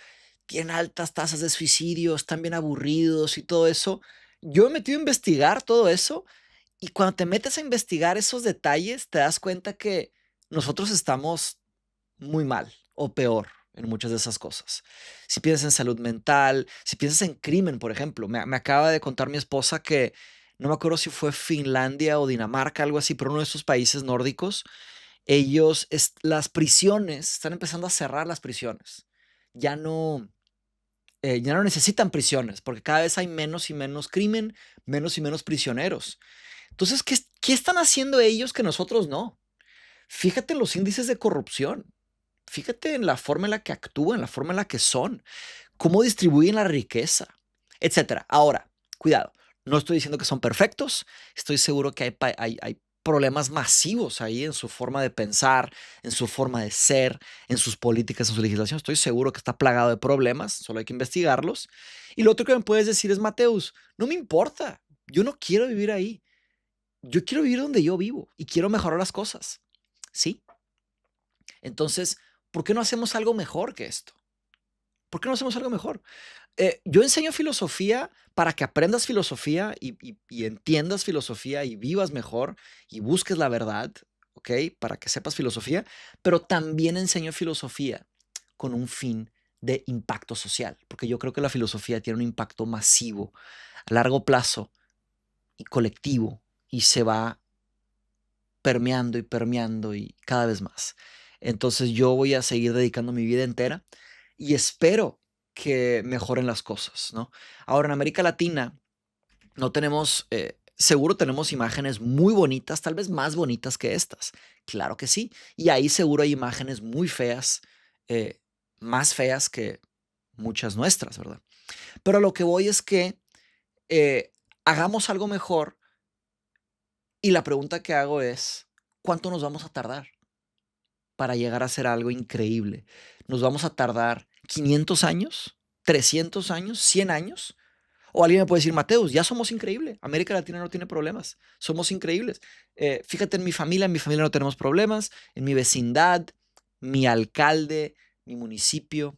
tienen altas tasas de suicidio, están bien aburridos y todo eso. Yo me he metido a investigar todo eso Y cuando te metes a investigar esos detalles, te das cuenta que nosotros estamos muy mal o peor en muchas de esas cosas. Si piensas en salud mental, si piensas en crimen, por ejemplo, me acaba de contar mi esposa que no me acuerdo si fue Finlandia o Dinamarca, algo así, pero uno de esos países nórdicos, las prisiones, están empezando a cerrar las prisiones. Ya no, ya no necesitan prisiones porque cada vez hay menos y menos crimen, menos y menos prisioneros. Entonces, ¿qué están haciendo ellos que nosotros no? Fíjate en los índices de corrupción. Fíjate en la forma en la que actúan, la forma en la que son, cómo distribuyen la riqueza, etcétera. Ahora, cuidado, no estoy diciendo que son perfectos, estoy seguro que hay problemas masivos ahí en su forma de pensar, en su forma de ser, en sus políticas, en su legislación. Estoy seguro que está plagado de problemas, solo hay que investigarlos. Y lo otro que me puedes decir es, Mateus, no me importa, yo no quiero vivir ahí, yo quiero vivir donde yo vivo y quiero mejorar las cosas. ¿Sí? Entonces, ¿por qué no hacemos algo mejor que esto? ¿Por qué no hacemos algo mejor? Yo enseño filosofía para que aprendas filosofía y entiendas filosofía y vivas mejor y busques la verdad, ¿ok? Para que sepas filosofía, pero también enseño filosofía con un fin de impacto social, porque yo creo que la filosofía tiene un impacto masivo, a largo plazo y colectivo, y se va permeando y cada vez más. Entonces yo voy a seguir dedicando mi vida entera y espero que mejoren las cosas, ¿no? Ahora, en América Latina no tenemos, seguro tenemos imágenes muy bonitas, tal vez más bonitas que estas. Claro que sí. Y ahí seguro hay imágenes muy feas, eh, más feas que muchas nuestras, ¿verdad? Pero lo que voy es que eh, hagamos algo mejor y la pregunta que hago es, ¿cuánto nos vamos a tardar para llegar a ser algo increíble? ¿Nos vamos a tardar 500 años? ¿300 años? ¿100 años? O alguien me puede decir, Mateus, ya somos increíbles. América Latina no tiene problemas. Somos increíbles. Fíjate en mi familia no tenemos problemas. En mi vecindad, mi alcalde, mi municipio,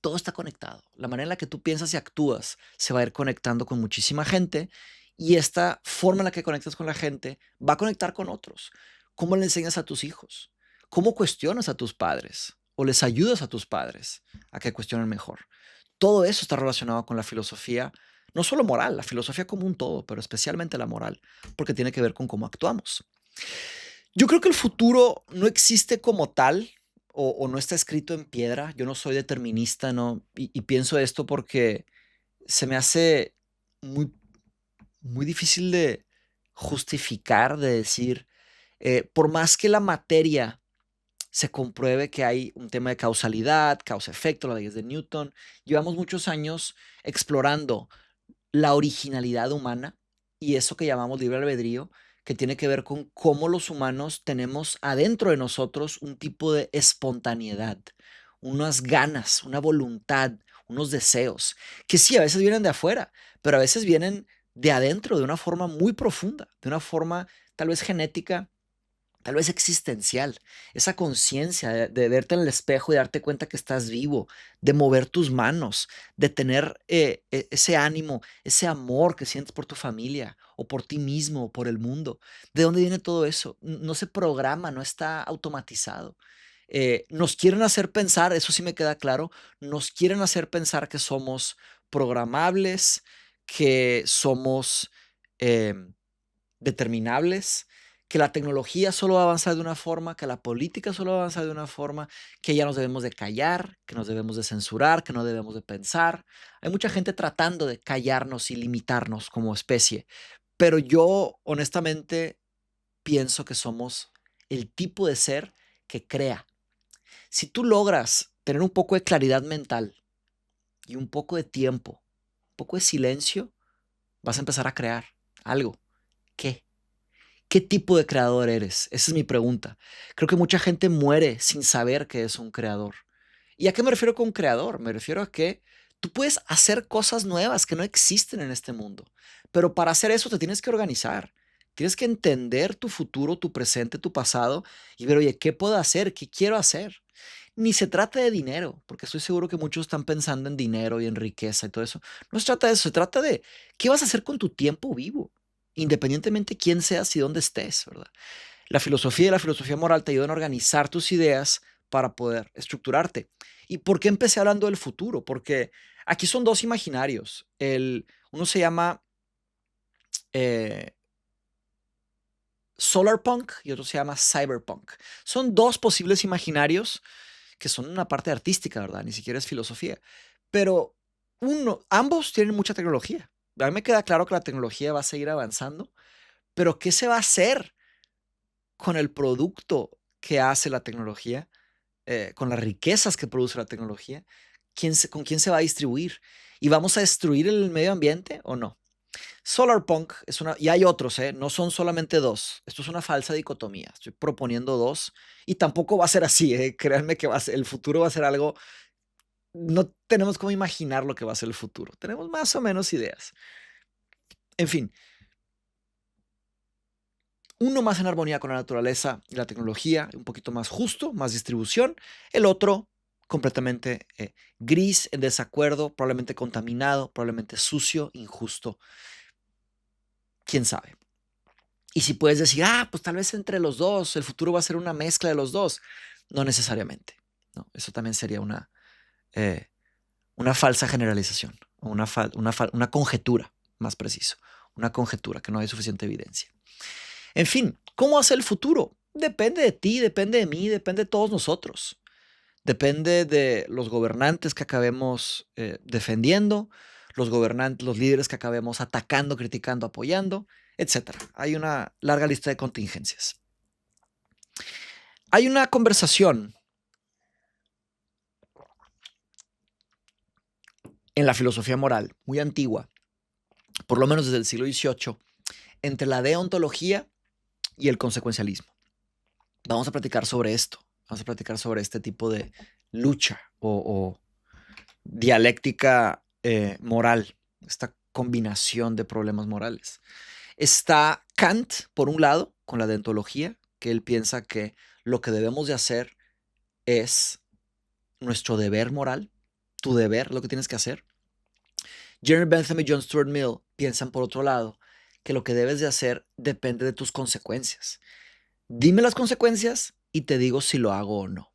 todo está conectado. La manera en la que tú piensas y actúas se va a ir conectando con muchísima gente y esta forma en la que conectas con la gente va a conectar con otros. ¿Cómo le enseñas a tus hijos? ¿Cómo cuestionas a tus padres? ¿O les ayudas a tus padres a que cuestionen mejor? Todo eso está relacionado con la filosofía, no solo moral, la filosofía como un todo, pero especialmente la moral, porque tiene que ver con cómo actuamos. Yo creo que el futuro no existe como tal o no está escrito en piedra. Yo no soy determinista, ¿no? Y pienso esto porque se me hace muy, muy difícil de justificar, de decir, por más que la materia se compruebe que hay un tema de causalidad, causa-efecto, las leyes de Newton, llevamos muchos años explorando la originalidad humana y eso que llamamos libre albedrío, que tiene que ver con cómo los humanos tenemos adentro de nosotros un tipo de espontaneidad, unas ganas, una voluntad, unos deseos, que sí, a veces vienen de afuera, pero a veces vienen de adentro de una forma muy profunda, de una forma tal vez genética, tal vez existencial, esa conciencia de verte en el espejo y darte cuenta que estás vivo, de mover tus manos, de tener ese ánimo, ese amor que sientes por tu familia o por ti mismo o por el mundo. ¿De dónde viene todo eso? No se programa, no está automatizado. Nos quieren hacer pensar, eso sí me queda claro, nos quieren hacer pensar que somos programables, que somos em, determinables, que la tecnología solo va a avanzar de una forma, que la política solo va a avanzar de una forma, que ya nos debemos de callar, que nos debemos de censurar, que no debemos de pensar. Hay mucha gente tratando de callarnos y limitarnos como especie, pero yo honestamente pienso que somos el tipo de ser que crea. Si tú logras tener un poco de claridad mental y un poco de tiempo, un poco de silencio, vas a empezar a crear algo. ¿Qué? ¿Qué tipo de creador eres? Esa es mi pregunta. Creo que mucha gente muere sin saber que es un creador. ¿Y a qué me refiero con creador? Me refiero a que tú puedes hacer cosas nuevas que no existen en este mundo, pero para hacer eso te tienes que organizar. Tienes que entender tu futuro, tu presente, tu pasado y ver, oye, ¿qué puedo hacer? ¿Qué quiero hacer? Ni se trata de dinero, porque estoy seguro que muchos están pensando en dinero y en riqueza y todo eso. No se trata de eso, se trata de qué vas a hacer con tu tiempo vivo. independientemente quién seas y dónde estés, ¿verdad? La filosofía y la filosofía moral te ayudan a organizar tus ideas para poder estructurarte. ¿Y por qué empecé hablando del futuro? Porque aquí son dos imaginarios. Uno se llama eh, Solarpunk y otro se llama Cyberpunk. Son dos posibles imaginarios que son una parte artística, ¿verdad? Ni siquiera es filosofía. Pero ambos tienen mucha tecnología. A mí me queda claro que la tecnología va a seguir avanzando, pero ¿qué se va a hacer con el producto que hace la tecnología, con las riquezas que produce la tecnología? ¿Con quién se va a distribuir? ¿Y vamos a destruir el medio ambiente o no? Solarpunk es una, y hay otros, no son solamente dos. Esto es una falsa dicotomía. Estoy proponiendo dos y tampoco va a ser así. Créanme que el futuro va a ser algo. No tenemos cómo imaginar lo que va a ser el futuro. Tenemos más o menos ideas. En fin, uno más en armonía con la naturaleza y la tecnología, un poquito más justo, más distribución. El otro completamente gris, en desacuerdo, probablemente contaminado, probablemente sucio, injusto. ¿Quién sabe? Y si puedes decir, pues tal vez entre los dos, el futuro va a ser una mezcla de los dos. No necesariamente. No, eso también sería una falsa generalización, o una conjetura, más preciso. Una conjetura, que no hay suficiente evidencia. En fin, ¿cómo hacer el futuro? Depende de ti, depende de mí, depende de todos nosotros. Depende de los gobernantes que acabemos defendiendo, los líderes que acabemos atacando, criticando, apoyando, etcétera. Hay una larga lista de contingencias. Hay una conversación en la filosofía moral muy antigua, por lo menos desde el siglo XVIII, entre la deontología y el consecuencialismo. Vamos a platicar sobre esto. Vamos a platicar sobre este tipo de lucha o dialéctica moral, esta combinación de problemas morales. Está Kant, por un lado, con la deontología, que él piensa que lo que debemos de hacer es nuestro deber moral, tu deber, lo que tienes que hacer. Jeremy Bentham y John Stuart Mill piensan, por otro lado, que lo que debes de hacer depende de tus consecuencias. Dime las consecuencias y te digo si lo hago o no.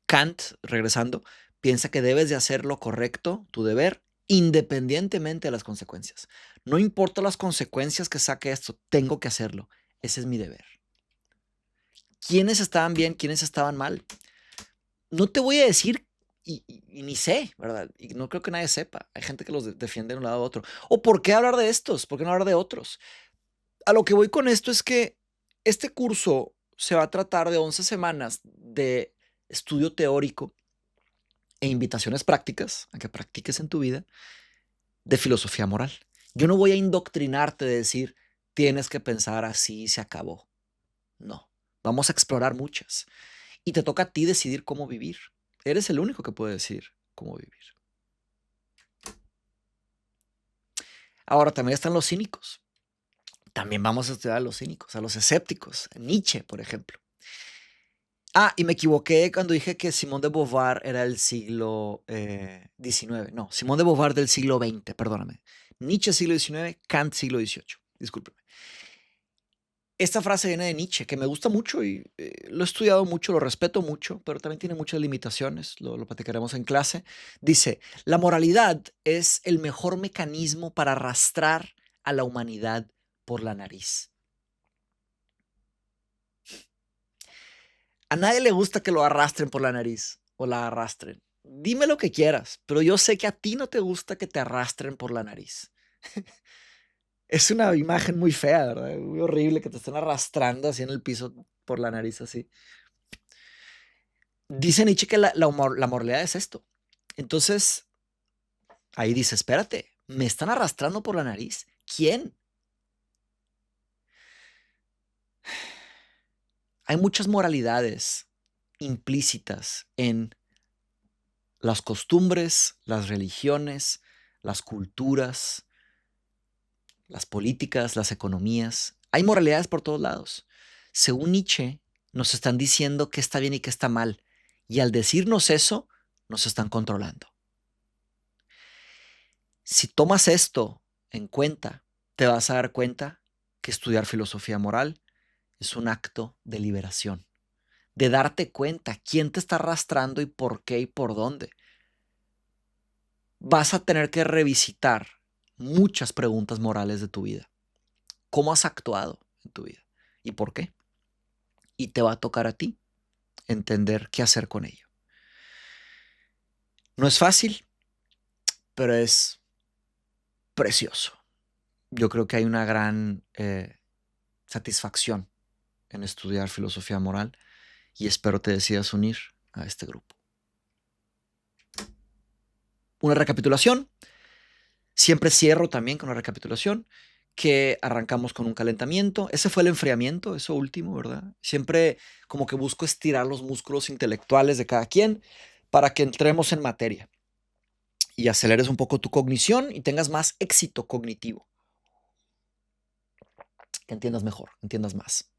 Kant, regresando, piensa que debes de hacer lo correcto, tu deber, independientemente de las consecuencias. No importa las consecuencias que saque esto, tengo que hacerlo. Ese es mi deber. ¿Quiénes estaban bien, quiénes estaban mal? No te voy a decir y ni sé, ¿verdad? Y no creo que nadie sepa. Hay gente que los defiende de un lado a otro. ¿O por qué hablar de estos? ¿Por qué no hablar de otros? A lo que voy con esto es que este curso se va a tratar de 11 semanas de estudio teórico e invitaciones prácticas a que practiques en tu vida de filosofía moral. Yo no voy a indoctrinarte de decir, tienes que pensar así y se acabó. No, vamos a explorar muchas. Y te toca a ti decidir cómo vivir. Eres el único que puede decir cómo vivir. Ahora también están los cínicos. También vamos a estudiar a los cínicos, a los escépticos. Nietzsche, por ejemplo. Y me equivoqué cuando dije que Simone de Beauvoir era del siglo XIX. No, Simone de Beauvoir del siglo XX, perdóname. Nietzsche siglo XIX, Kant siglo XVIII. Discúlpeme. Esta frase viene de Nietzsche, que me gusta mucho y lo he estudiado mucho, lo respeto mucho, pero también tiene muchas limitaciones, lo platicaremos en clase. Dice, la moralidad es el mejor mecanismo para arrastrar a la humanidad por la nariz. A nadie le gusta que lo arrastren por la nariz o la arrastren. Dime lo que quieras, pero yo sé que a ti no te gusta que te arrastren por la nariz. Es una imagen muy fea, ¿verdad? Muy horrible que te estén arrastrando así en el piso por la nariz así. Dice Nietzsche que la moralidad es esto. Entonces, ahí dice, espérate, ¿me están arrastrando por la nariz? ¿Quién? Hay muchas moralidades implícitas en las costumbres, las religiones, las culturas, las políticas, las economías. Hay moralidades por todos lados. Según Nietzsche, nos están diciendo qué está bien y qué está mal. Y al decirnos eso, nos están controlando. Si tomas esto en cuenta te vas a dar cuenta que estudiar filosofía moral es un acto de liberación, de darte cuenta quién te está arrastrando y por qué y por dónde. Vas a tener que revisitar muchas preguntas morales de tu vida. ¿Cómo has actuado en tu vida? ¿Y por qué? Y te va a tocar a ti entender qué hacer con ello. No es fácil, pero es precioso. Yo creo que hay una gran satisfacción en estudiar filosofía moral y espero te decidas unir a este grupo. Una recapitulación. Siempre cierro también con una recapitulación que arrancamos con un calentamiento. Ese fue el enfriamiento, eso último, ¿verdad? Siempre como que busco estirar los músculos intelectuales de cada quien para que entremos en materia y aceleres un poco tu cognición y tengas más éxito cognitivo. Que entiendas mejor, entiendas más.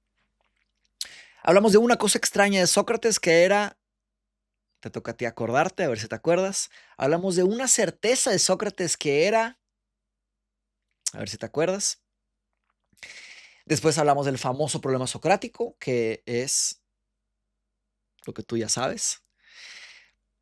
Hablamos de una cosa extraña de Sócrates que era, te toca a ti acordarte, a ver si te acuerdas. Hablamos de una certeza de Sócrates que era, a ver si te acuerdas. Después hablamos del famoso problema socrático, que es lo que tú ya sabes.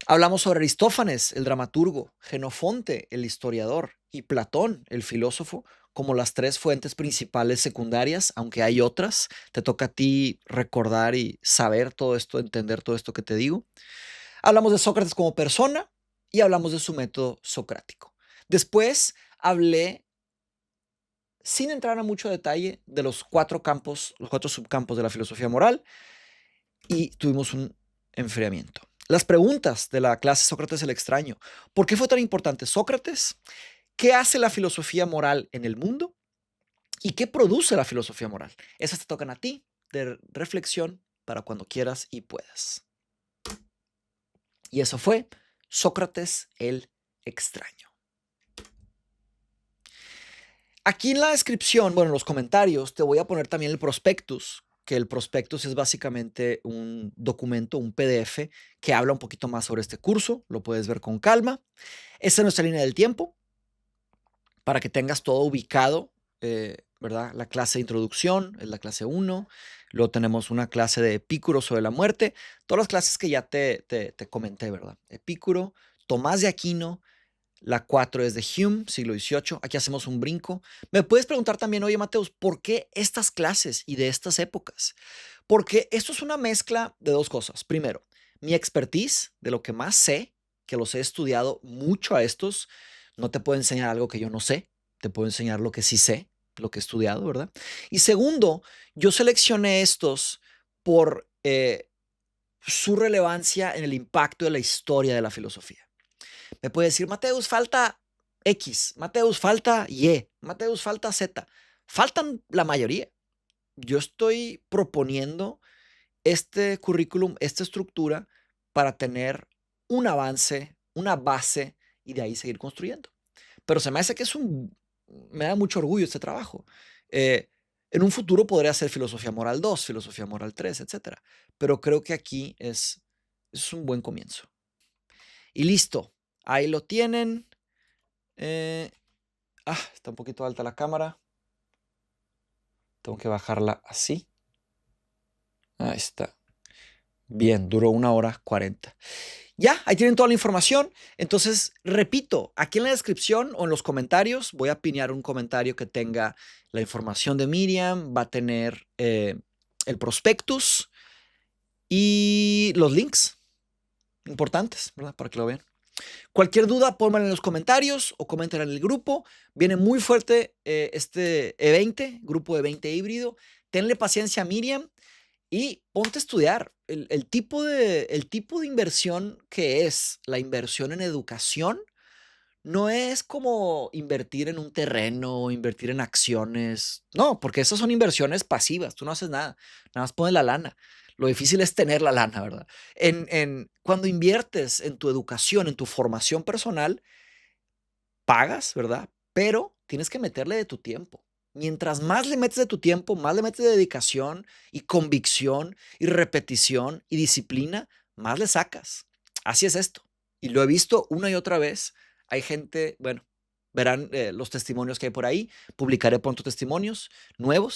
Hablamos sobre Aristófanes, el dramaturgo, Jenofonte, el historiador, y Platón, el filósofo, como las tres fuentes principales secundarias, aunque hay otras. Te toca a ti recordar y saber todo esto, entender todo esto que te digo. Hablamos de Sócrates como persona y hablamos de su método socrático. Después hablé, sin entrar a mucho detalle, de los cuatro subcampos de la filosofía moral y tuvimos un enfriamiento. Las preguntas de la clase Sócrates el extraño. ¿Por qué fue tan importante Sócrates? ¿Qué hace la filosofía moral en el mundo? ¿Y qué produce la filosofía moral? Esas te tocan a ti de reflexión para cuando quieras y puedas. Y eso fue Sócrates el extraño. Aquí en la descripción, bueno, en los comentarios, te voy a poner también el prospectus, que el prospectus es básicamente un documento, un PDF, que habla un poquito más sobre este curso. Lo puedes ver con calma. Esta es nuestra línea del tiempo, para que tengas todo ubicado, ¿verdad? La clase de introducción es la clase 1. Luego tenemos una clase de Epicuro sobre la muerte. Todas las clases que ya te comenté, ¿verdad? Epicuro, Tomás de Aquino. La 4 es de Hume, siglo XVIII. Aquí hacemos un brinco. Me puedes preguntar también, oye, Mateus, ¿por qué estas clases y de estas épocas? Porque esto es una mezcla de dos cosas. Primero, mi expertise, de lo que más sé, que los he estudiado mucho a estos. No te puedo enseñar algo que yo no sé. Te puedo enseñar lo que sí sé, lo que he estudiado, ¿verdad? Y segundo, yo seleccioné estos por su relevancia en el impacto de la historia de la filosofía. Me puede decir, Mateus, falta X, Mateus, falta Y, Mateus, falta Z. Faltan la mayoría. Yo estoy proponiendo este currículum, esta estructura, para tener un avance, una base y de ahí seguir construyendo. Pero se me hace que me da mucho orgullo este trabajo. En un futuro podría ser filosofía moral 2, filosofía moral 3, etcétera. Pero creo que aquí es un buen comienzo. Y listo. Ahí lo tienen. Está un poquito alta la cámara. Tengo que bajarla así. Ahí está. Bien, duró 1 hora 40. Ya, ahí tienen toda la información. Entonces, repito, aquí en la descripción o en los comentarios voy a pinear un comentario que tenga la información de Miriam, va a tener el prospectus y los links importantes, ¿verdad? Para que lo vean. Cualquier duda, pónganla en los comentarios o coméntenla en el grupo. Viene muy fuerte este grupo de 20 híbrido. Tenle paciencia a Miriam y ponte a estudiar. El tipo de inversión que es la inversión en educación no es como invertir en un terreno, invertir en acciones. No, porque esas son inversiones pasivas. Tú no haces nada. Nada más pones la lana. Lo difícil es tener la lana, ¿verdad? Cuando inviertes en tu educación, en tu formación personal, pagas, ¿verdad? Pero tienes que meterle de tu tiempo. Mientras más le metes de tu tiempo, más le metes de dedicación y convicción y repetición y disciplina, más le sacas. Así es esto. Y lo he visto una y otra vez. Hay gente, bueno, verán los testimonios que hay por ahí. Publicaré pronto testimonios nuevos